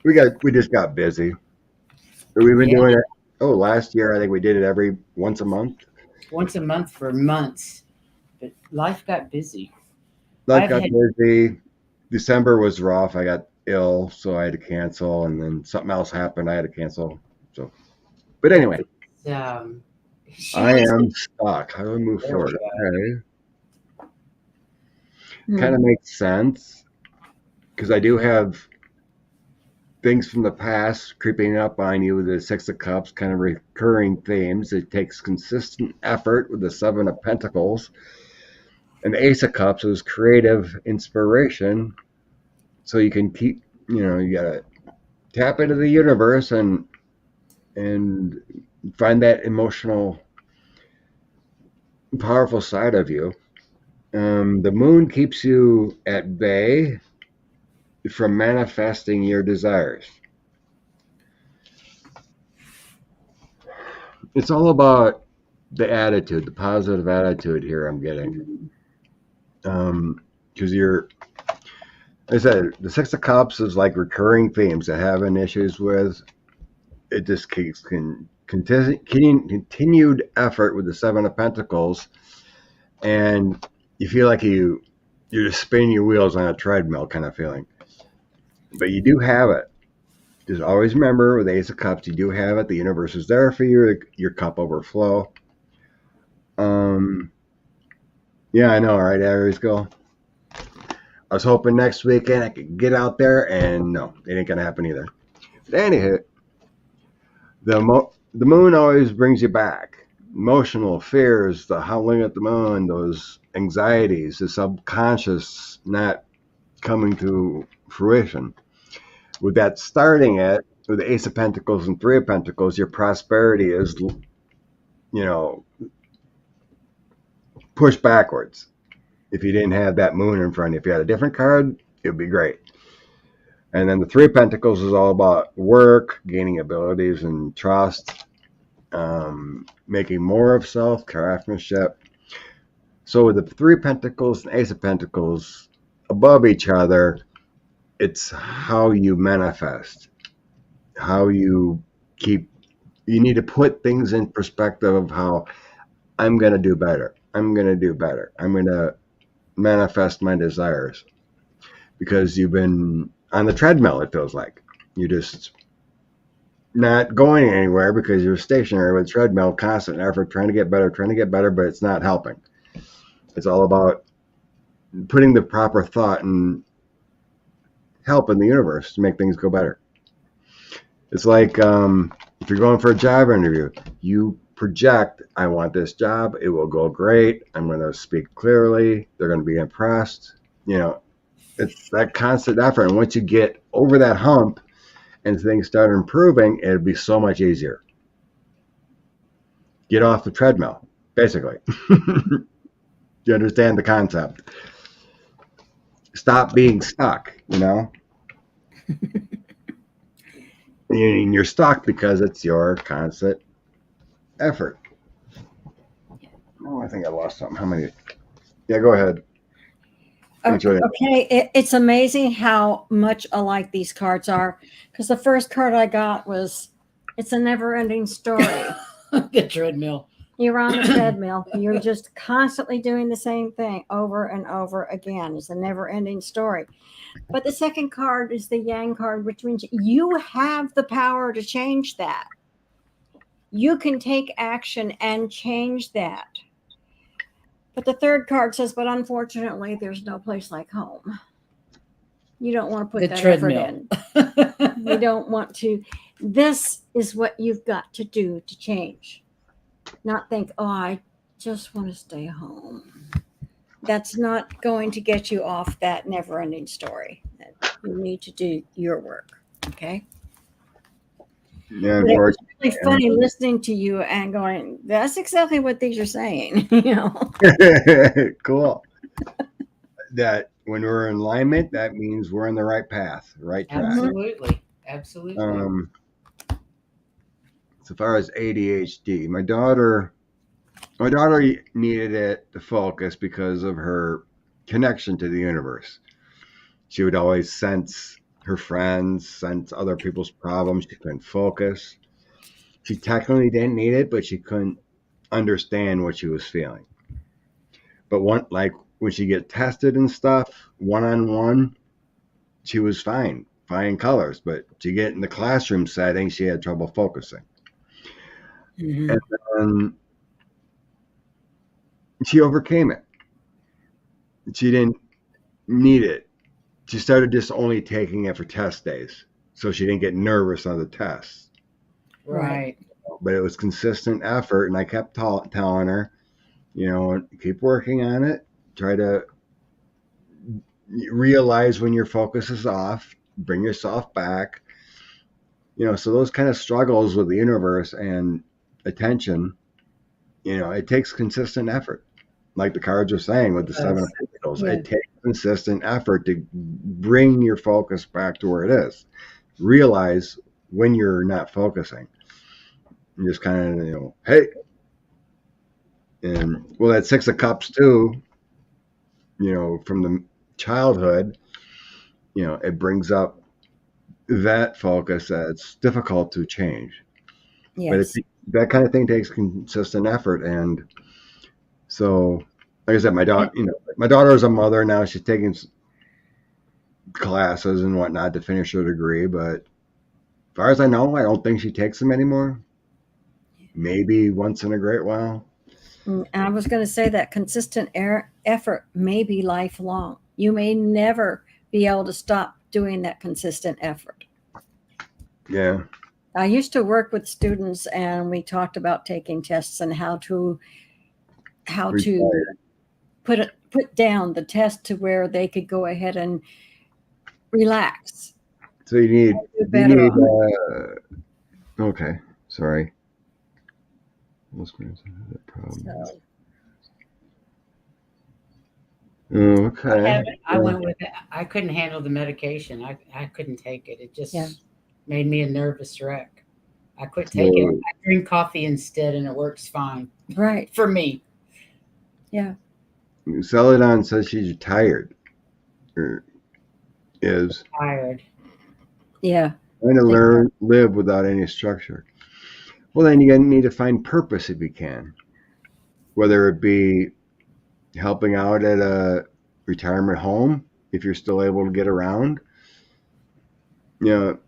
We just got busy. We've been doing it. Oh, last year I think we did it once a month. Once a month for months. But life got busy. Life got busy. December was rough. I got ill, so I had to cancel, and then something else happened. I had to cancel. So, but anyway, I am stuck. How do I move forward? Okay. Kind of makes sense because I do have things from the past creeping up on you with the Six of Cups, kind of recurring themes. It takes consistent effort with the Seven of Pentacles. And the Ace of Cups is creative inspiration. So you can keep, you got to tap into the universe and find that emotional, powerful side of you. The moon keeps you at bay from manifesting your desires. It's all about the attitude, the positive attitude here I'm getting. Because I said, the Six of Cups is like recurring themes that having issues with. It just keeps continued effort with the Seven of Pentacles, and you feel like you're just spinning your wheels on a treadmill kind of feeling. But you do have it. Just always remember with the Ace of Cups, you do have it. The universe is there for you. Your cup overflow. Yeah, I know, right, Aries girl? I was hoping next weekend I could get out there, and no, it ain't gonna happen either. But anywho, the moon always brings you back. emotional fears, the howling at the moon, those anxieties, the subconscious not coming to fruition. With that starting at with the Ace of Pentacles and Three of Pentacles, your prosperity is, pushed backwards. If you didn't have that moon in front of you, if you had a different card, it would be great. And then the Three of Pentacles is all about work, gaining abilities and trust, making more of self, craftsmanship. So with the Three of Pentacles and Ace of Pentacles above each other, it's how you manifest, how you need to put things in perspective of how I'm going to do better. I'm going to do better. I'm going to manifest my desires, because you've been on the treadmill, it feels like. You're just not going anywhere because you're stationary with treadmill, constant effort, trying to get better, but it's not helping. It's all about putting the proper thought and help in the universe to make things go better. It's like if you're going for a job interview, you project, I want this job, it will go great, I'm going to speak clearly, they're going to be impressed. It's that constant effort. And once you get over that hump and things start improving, it'll be so much easier. Get off the treadmill, basically. You understand the concept. Stop being stuck, And you're stuck because it's your constant effort. Oh, I think I lost something. How many? Yeah, go ahead. Okay, it's amazing how much alike these cards are, because the first card I got was, it's a never-ending story. The treadmill. You're on the treadmill. You're just constantly doing the same thing over and over again. It's a never-ending story. But the second card is the Yang card, which means you have the power to change that. You can take action and change that. But the third card says, but unfortunately, there's no place like home. You don't want to put that treadmill effort in. You don't want to. This is what you've got to do to change. Not think, oh, I just want to stay home. That's not going to get you off that never-ending story. You need to do your work. Okay? Yeah, it was really funny listening to you and going, that's exactly what these are saying. Cool. That when we're in alignment, that means we're on the right path, right track. Absolutely. So far as ADHD, my daughter needed it to focus because of her connection to the universe. She would always sense her friends, sense other people's problems. She couldn't focus. She technically didn't need it, but she couldn't understand what she was feeling. But when she get tested and stuff, one-on-one, she was fine colors. But to get in the classroom setting, she had trouble focusing. Mm-hmm. And then she overcame it. She didn't need it. She started just only taking it for test days, so she didn't get nervous on the tests. Right. But it was consistent effort, and I kept telling her, keep working on it. Try to realize when your focus is off, bring yourself back. So those kind of struggles with the universe and attention, it takes consistent effort. Like the cards are saying with the Seven of Pentacles, it takes consistent effort to bring your focus back to where it is. Realize when you're not focusing. And just kind of, hey. And well, that Six of Cups too, from the childhood, it brings up that focus that's difficult to change. Yes. But that kind of thing takes consistent effort. And so, like I said, my daughter is a mother now. She's taking classes and whatnot to finish her degree. But as far as I know, I don't think she takes them anymore. Maybe once in a great while. And I was going to say that consistent effort may be lifelong. You may never be able to stop doing that consistent effort. Yeah. I used to work with students, and we talked about taking tests and how to Retired. put down the test to where they could go ahead and relax. So you need, Do you better need, on okay, sorry. Most parents have that problem. So, Okay. I went with it. I couldn't handle the medication. I couldn't take it. It just Yeah. made me a nervous wreck. I quit taking it. So, I drink coffee instead, and it works fine right. for me. Yeah. Celadon says she's tired. Or is Tired. Yeah. trying to live without any structure. Well, then you need to find purpose if you can. Whether it be helping out at a retirement home, if you're still able to get around. You know,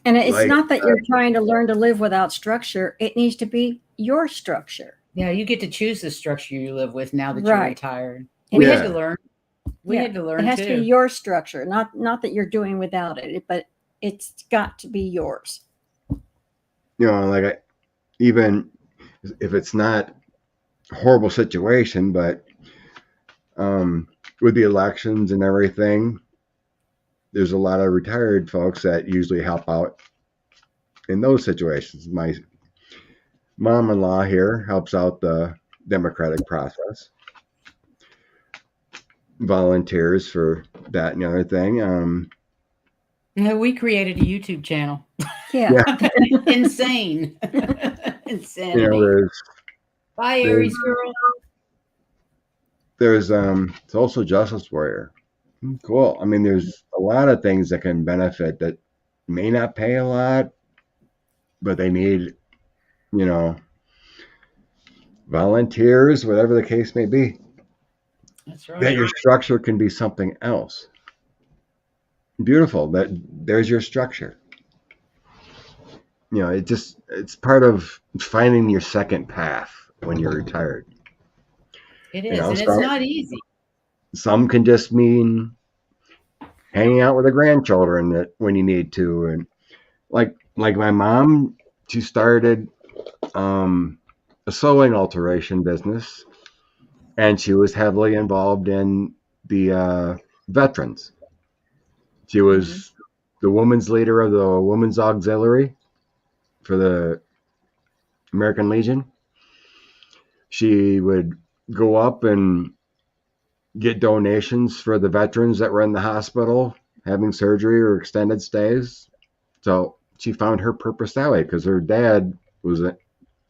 And it's like, not that you're trying to learn to live without structure. It needs to be your structure. Yeah, you get to choose the structure you live with now that you're Right. retired. And We Yeah. had to learn. We had to learn It has too. to be your structure, not that you're doing without it, but it's got to be yours. you know, like even if it's not a horrible situation, but with the elections and everything, there's a lot of retired folks that usually help out in those situations. My mom-in-law here helps out the democratic process, volunteers for that and the other thing. Yeah, we created a YouTube channel. Yeah. Insane. You Insanity. know, Bye, Aries girl. there's social justice warrior. Cool. I mean, there's a lot of things that can benefit that may not pay a lot, but they need, you know, volunteers, whatever the case may be. That's That right. your structure can be something else. Beautiful. That there's your structure. You know, it's part of finding your second path when you're retired. It You is, know, and it's not easy. some can just mean hanging out with the grandchildren that when you need to, and like my mom, she started a sewing alteration business, and she was heavily involved in the veterans. She was the woman's leader of the Women's Auxiliary for the American Legion. She would go up and get donations for the veterans that were in the hospital having surgery or extended stays. So she found her purpose that way because her dad was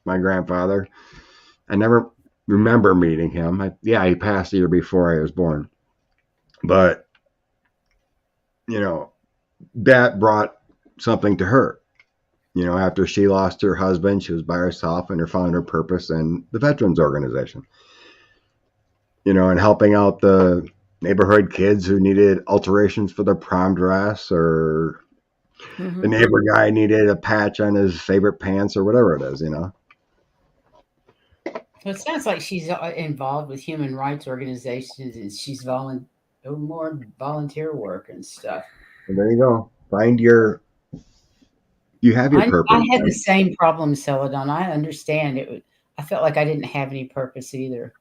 my grandfather. I never remember meeting him. He passed a year before I was born. But, you know, that brought something to her. You know, after she lost her husband, she was by herself and found her purpose in the Veterans Organization. You know, and helping out the neighborhood kids who needed alterations for their prom dress, or the neighbor guy needed a patch on his favorite pants, or whatever it is, you know. So it sounds like she's involved with human rights organizations, and she's more volunteer work and stuff. And there you go. You have your purpose. I had the same problem, Celadon. I understand it. I felt like I didn't have any purpose either.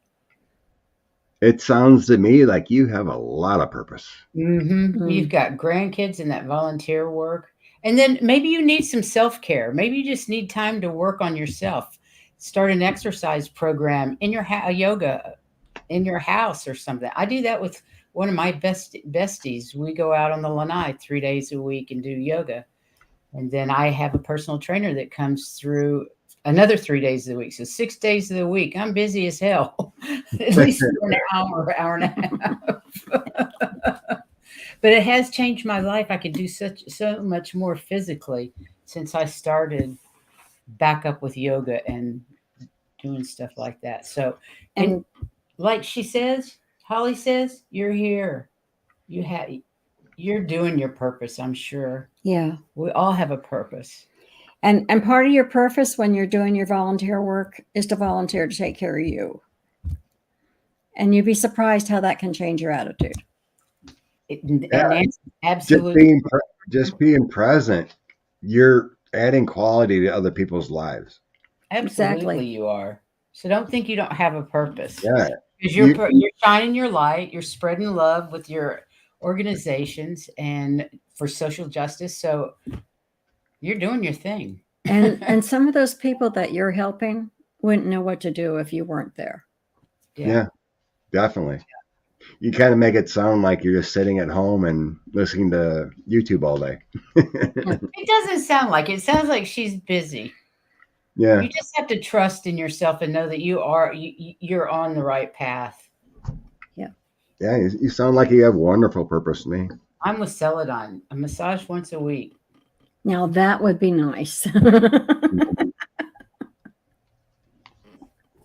It sounds to me like you have a lot of purpose. You've got grandkids and that volunteer work. And then maybe you need some self-care. Maybe you just need time to work on yourself. Start an exercise program in your yoga in your house or something. I do that with one of my besties. We go out on the lanai 3 days a week and do yoga. And then I have a personal trainer that comes through another 3 days of the week. So 6 days of the week, I'm busy as hell, at least for an hour and a half. But it has changed my life. I can do so much more physically since I started back up with yoga and doing stuff like that. So, and like she says, Holly says, you're here. You're doing your purpose, I'm sure. Yeah. We all have a purpose. And part of your purpose when you're doing your volunteer work is to volunteer to take care of you. And you'd be surprised how that can change your attitude. Absolutely. just being present, you're adding quality to other people's lives. Absolutely, Exactly. you are. So don't think you don't have a purpose. Yeah. Because You, you're shining your light, you're spreading love with your organizations and for social justice. So you're doing your thing. And some of those people that you're helping wouldn't know what to do if you weren't there. yeah, definitely. You kind of make it sound like you're just sitting at home and listening to YouTube all day. It doesn't sound like it. It sounds like she's busy. Yeah. You just have to trust in yourself and know that you're on the right path. Yeah, you sound like you have wonderful purpose to me. I'm with Celadon. A massage once a week. Now that would be nice.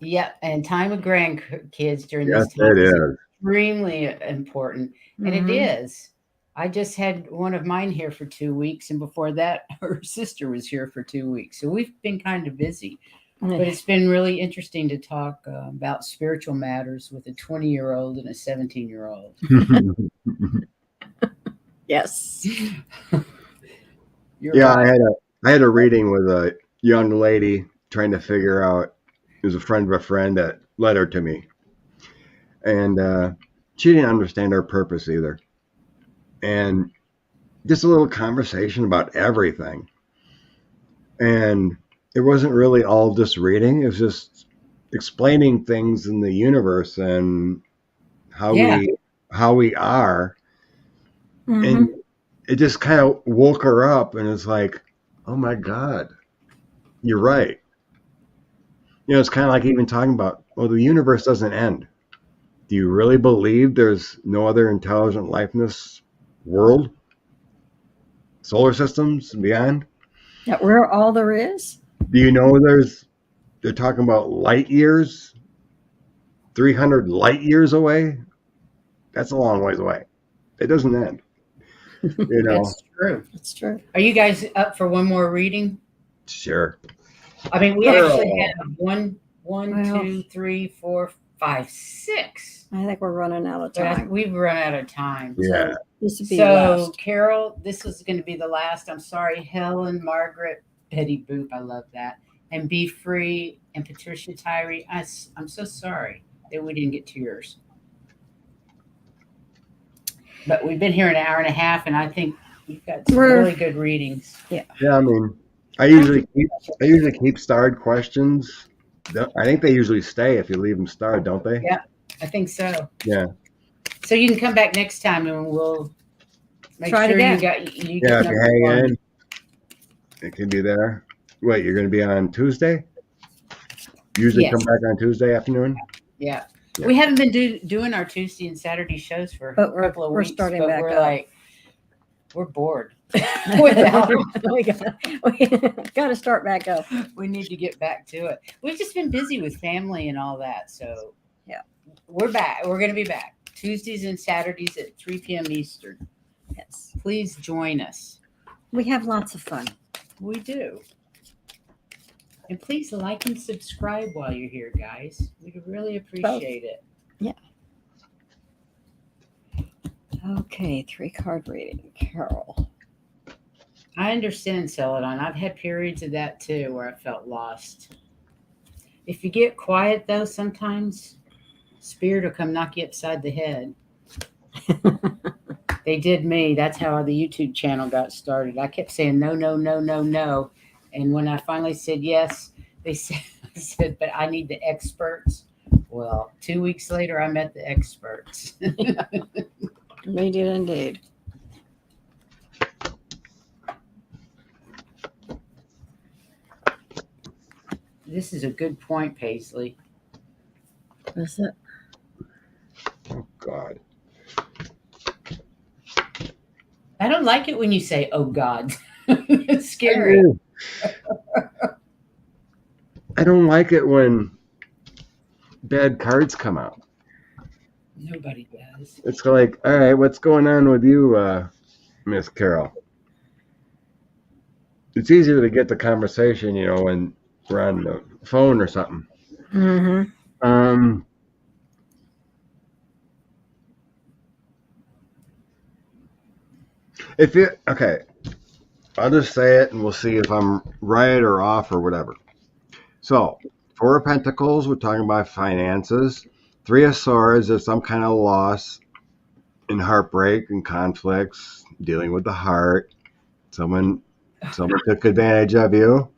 Yep, and time with grandkids during Yes, this time it is is. extremely important, and it Mhm. is. I just had one of mine here for 2 weeks, and before that, her sister was here for 2 weeks. So we've been kind of busy, but it's been really interesting to talk about spiritual matters with a 20-year-old and a 17-year-old. Yes. You're Yeah, right. I had a reading with a young lady trying to figure out. It was a friend of a friend that led her to me, and she didn't understand her purpose either. And just a little conversation about everything. And it wasn't really all just reading. It was just explaining things in the universe and how Yeah. we are. Mhm. And it just kind of woke her up, and it's like, oh my God, you're right. It's kind of like even talking about, well, the universe doesn't end. Do you really believe there's no other intelligent life in this world, solar systems and beyond? That we're all there is? Do you know they're talking about light years, 300 light years away? That's a long ways away. It doesn't end, you know? It's true. That's true. Are you guys up for one more reading? Sure. I mean, we actually have one, Well- 2, 3, 4, 5, 6. I think we're running out of But time. we've run out of time. Yeah. This would be So, last. Carol, this is going to be the last. I'm sorry, Helen, Margaret, Betty Boop. I love that. And Be Free and Patricia Tyree. I'm so sorry that we didn't get to yours. But we've been here an hour and a half, and I think we've got some We're- really good readings. Yeah, I mean, I usually keep starred questions. I think they usually stay if you leave them starred, don't they? Yeah. I think so. Yeah. So you can come back next time, and we'll make Try it sure again. you got you Yeah, get if you number hang one. in, it can be there. Wait, you're going to be on Tuesday? Usually Yes. come back on Tuesday afternoon? Yeah. Yeah. We haven't been doing our Tuesday and Saturday shows for But a couple of we're weeks. starting but back we're up. like, we're bored without them. we got to start back up. We need to get back to it. We've just been busy with family and all that. So Yeah. we're back. We're going to be back Tuesdays and Saturdays at 3 p.m. Eastern. Yes. Please join us. We have lots of fun. We do. And please like and subscribe while you're here, guys. We'd really appreciate it. Okay, 3-card reading. Carol. I understand, Celadon. I've had periods of that too where I felt lost. If you get quiet, though, sometimes spirit will come knock you upside the head. They did me. That's how the YouTube channel got started. I kept saying no, no, no, no, no. And when I finally said yes, they said, I said, but I need the experts. Well, 2 weeks later, I met the experts. We did indeed. This is a good point, Paisley. Is it? Oh, God. I don't like it when you say, oh, God. It's scary. I don't like it when bad cards come out. Nobody does. It's like, all right, what's going on with you, Miss Carol? It's easier to get the conversation, when we're on the phone or something. Mm-hmm. If you okay, I'll just say it and we'll see if I'm right or off or whatever. So, Four of Pentacles, we're talking about finances. Three of Swords is some kind of loss and heartbreak and conflicts, dealing with the heart. Someone took advantage of you.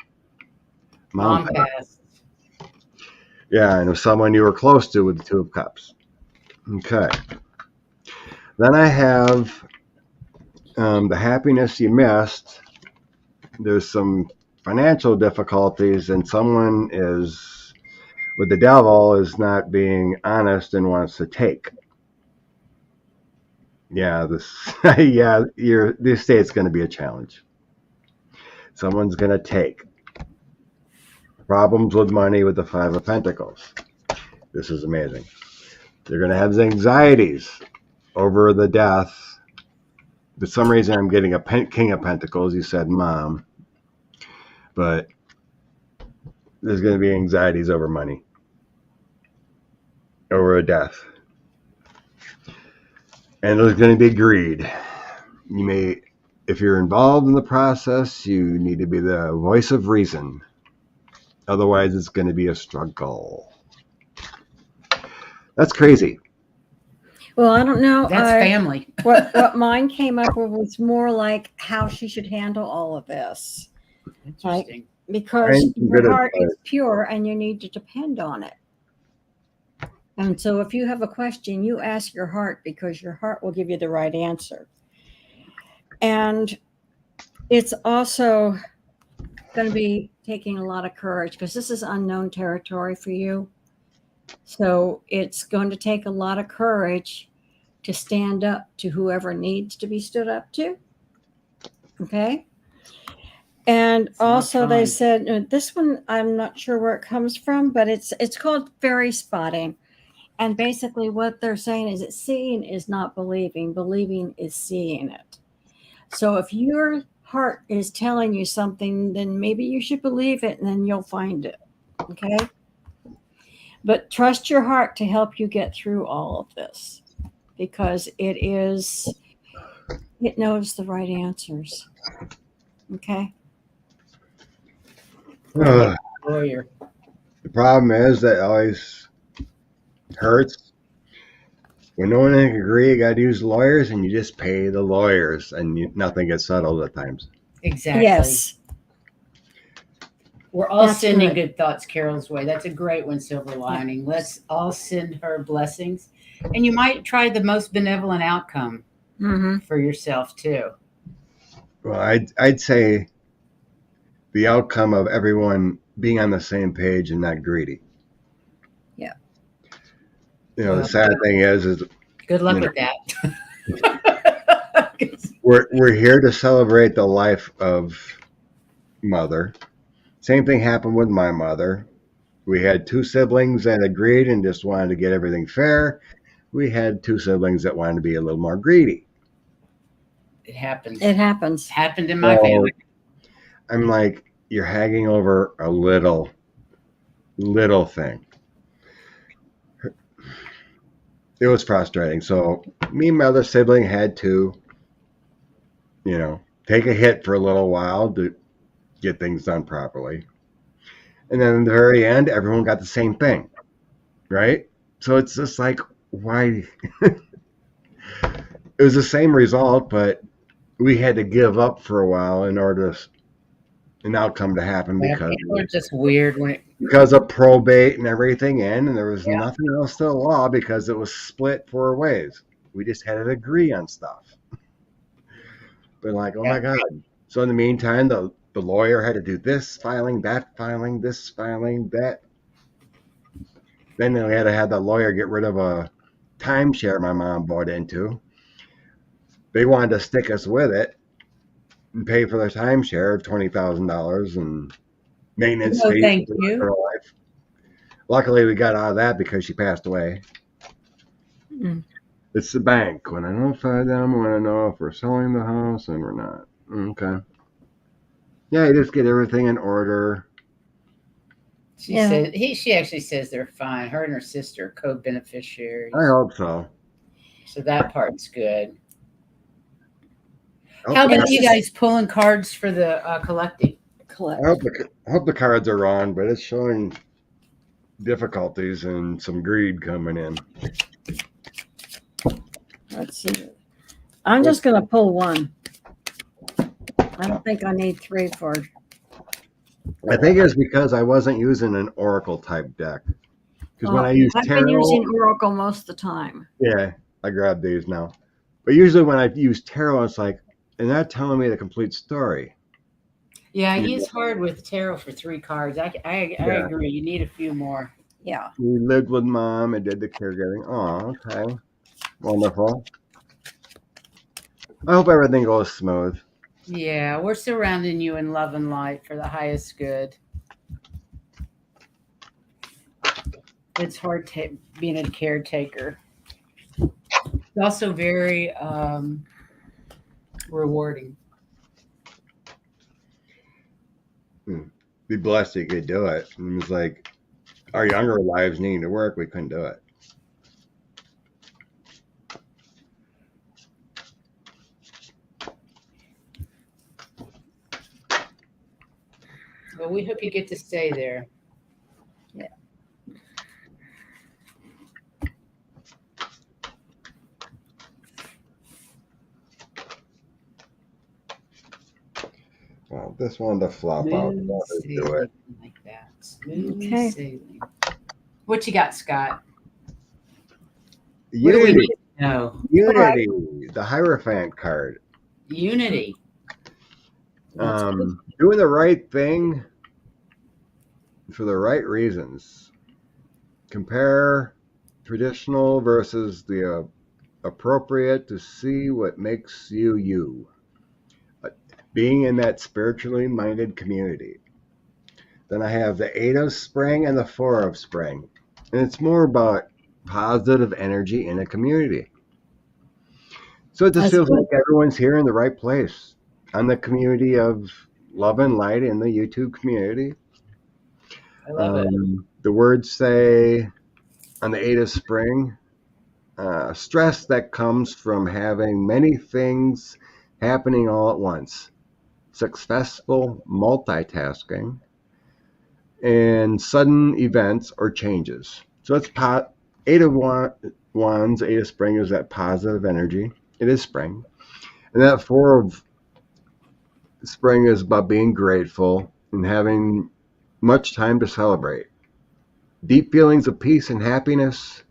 Mom passed. Yeah, and it was someone you were close to with the Two of Cups. Okay. Then I have the happiness you missed. There's some financial difficulties, and someone is with the devil is not being honest and wants to take. Yeah, this the estate's going to be a challenge. Someone's going to take. Problems with money with the Five of Pentacles. This is amazing. They're going to have anxieties over the death. For some reason, I'm getting a King of Pentacles. You said mom. But there's going to be anxieties over money. Over a death. And there's going to be greed. You may, if you're involved in the process, you need to be the voice of reason. Otherwise, it's going to be a struggle. That's crazy. Well, I don't know. That's family. what mine came up with was more like how she should handle all of this. Interesting. Because your heart is pure and you need to depend on it. And so if you have a question, you ask your heart because your heart will give you the right answer. And it's also going to be taking a lot of courage because this is unknown territory for you. So it's going to take a lot of courage to stand up to whoever needs to be stood up to. Okay. And also they said, this one, I'm not sure where it comes from, but it's called fairy spotting. And basically what they're saying is that seeing is not believing. Believing is seeing it. So if your heart is telling you something, then maybe you should believe it and then you'll find it. Okay. But trust your heart to help you get through all of this because it knows the right answers. Okay. Lawyer. The problem is that always hurts. When no one can agree, you got to use lawyers, and you just pay the lawyers, and nothing gets settled at times. Exactly. Yes. We're all sending good thoughts Carol's way. That's a great one, Silver Lining. Let's all send her blessings. And you might try the most benevolent outcome for yourself, too. Well, I'd say the outcome of everyone being on the same page and not greedy. Yeah. You know, the sad thing is good luck with that. we're here to celebrate the life of Mother. Same thing happened with my mother. We had two siblings that agreed and just wanted to get everything fair. We had two siblings that wanted to be a little more greedy. It happens. It happens. It happened in my family. I'm like, you're haggling over a little thing. It was frustrating. So me and my other sibling had to, take a hit for a little while to get things done properly. And then at the very end, everyone got the same thing, right? So it's just like, why? It was the same result, but we had to give up for a while in order for an outcome to happen because it's just weird because of probate and everything and there was nothing else to the law because it was split 4 ways. We just had to agree on stuff. But like, oh my God. So in the meantime, the lawyer had to do this filing, that filing, this filing, that. Then we had to have the lawyer get rid of a timeshare my mom bought into. They wanted to stick us with it and pay for their timeshare of $20,000 and maintenance fees. Thank you. For her life. Luckily, we got out of that because she passed away. It's the bank. When I notify them, I want to know if we're selling the house and we're not. Okay. Yeah, you just get everything in order. She actually says they're fine. Her and her sister are co-beneficiaries. I hope so. So that part's good. I How hope, the, about It's you just- guys pulling cards for the collecting? collect. I hope the cards are wrong, but it's showing difficulties and some greed coming in. Let's see. I'm just going to pull one. I don't think I need 3 for. I think it's because I wasn't using an oracle type deck. Because when I use I've tarot, been using Oracle most of the time. yeah, I grab these now. But usually when I use tarot, it's like, they're not telling me the complete story. Yeah, Yeah. he's hard with tarot for 3 cards. I Yeah. agree. You need a few more. Yeah. We lived with mom and did the caregiving. Oh, okay. Wonderful. I hope everything goes smooth. Yeah, we're surrounding you in love and light for the highest good. It's hard being a caretaker. It's also very rewarding. Be blessed you could do it. And it was like our younger lives needing to work, we couldn't do it. Well, we hope you get to stay there. Yeah. Well, this one to flop out. Smooth Let's do sailing it. like that. Smooth Okay. sailing. What you got, Scott? What do we Unity. need to know? Unity. The Hierophant card. Unity. That's good. Doing the right thing for the right reasons. Compare traditional versus the appropriate to see what makes you you. Being in that spiritually minded community. Then I have the 8 of Spring and the 4 of Spring. And it's more about positive energy in a community. So it just That's feels good. like everyone's here in the right place. I'm the community of love and light in the YouTube community. I love it. The words say on the 8 of Spring, stress that comes from having many things happening all at once, successful multitasking, and sudden events or changes. So it's 8 of Wands, 8 of Spring is that positive energy. It is spring. And that 4 of Spring is about being grateful and having much time to celebrate. Deep feelings of peace and happiness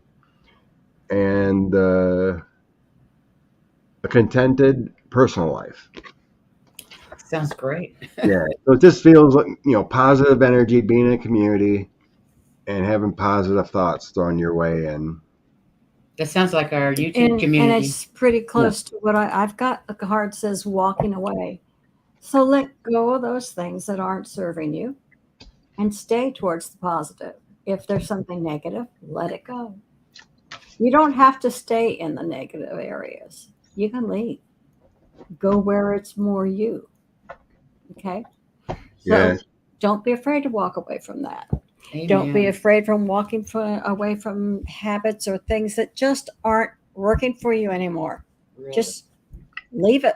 and a contented personal life. Sounds great. Yeah. So it just feels like, positive energy, being in a community and having positive thoughts thrown your way. And That sounds like our YouTube And community. it's pretty close to what I've got. A card says walking away. So let go of those things that aren't serving you and stay towards the positive. If there's something negative, let it go. You don't have to stay in the negative areas. You can leave. Go where it's more you. Okay? So yeah, don't be afraid to walk away from that. Amen. Don't be afraid from walking away from habits or things that just aren't working for you anymore. Really. Just leave it.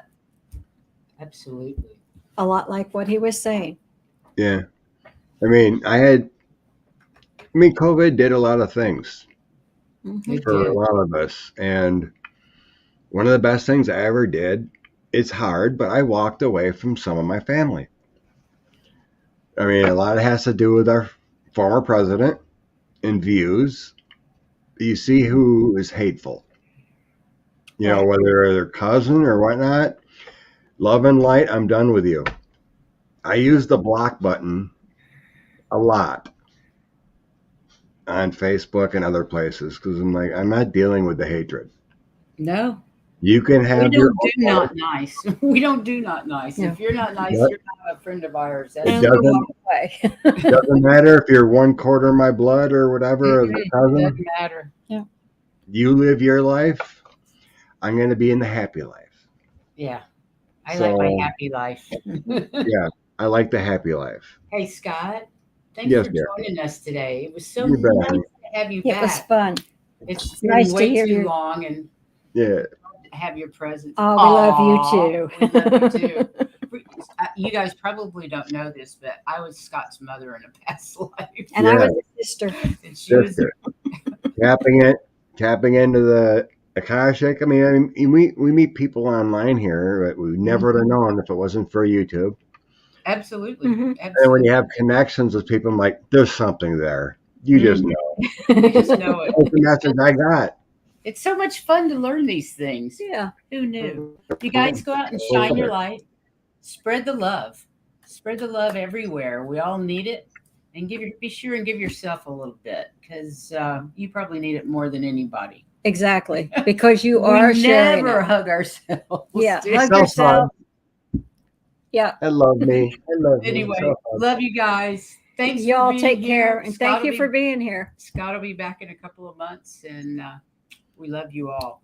Absolutely. A lot like what he was saying. yeah. COVID did a lot of things Mhm. It for a did. lot of us. And one of the best things I ever did, it's hard, but I walked away from some of my family. I mean, a lot of it has to do with our former president and views. You see who is hateful. Right. Whether they're cousin or whatnot. Love and light, I'm done with you. I use the block button a lot on Facebook and other places because I'm like, I'm not dealing with the hatred. No. You can We have your don't do not nice. We don't do not nice. Yeah. If you're not nice, Yep. you're not a friend of ours. It And That's doesn't- walk away. doesn't matter if you're 1/4 of my blood or whatever, or the it cousin. doesn't matter. You live your life. I'm going to be in the happy life. Yeah. I like my So- happy life. Yeah, I like the happy life. Hey, Scott. Thanks Yes, for dear. joining us today. It was so You bet, nice honey. to have you It was back. fun. It's Nice been to way hear too you. long, and Yeah, have your presence. Oh, we love you too. We love you too. You guys probably don't know this, but I was Scott's mother in a past life. And I was a sister. And she was Sister. Tapping into the Akashic. I mean, we meet people online here that we never would have known if it wasn't for YouTube. absolutely. Mhm. And when you have connections with people, I'm like, there's something there. You just know. You just know it. That's the message I got. It's so much fun to learn these things. Yeah. Who knew? You guys go out and shine your light. Spread the love. Spread the love everywhere. We all need it. And be sure and give yourself a little bit, because you probably need it more than anybody. Exactly. Because you are we sharing never it. hug ourselves. Yeah. dude. Hug So yourself. fun. Yeah. I love me. I love me. Anyway, So fun. love you guys. Thanks. for Y'all being take here. care. And thank you for being here. Scott will be back in a couple of months, and we love you all.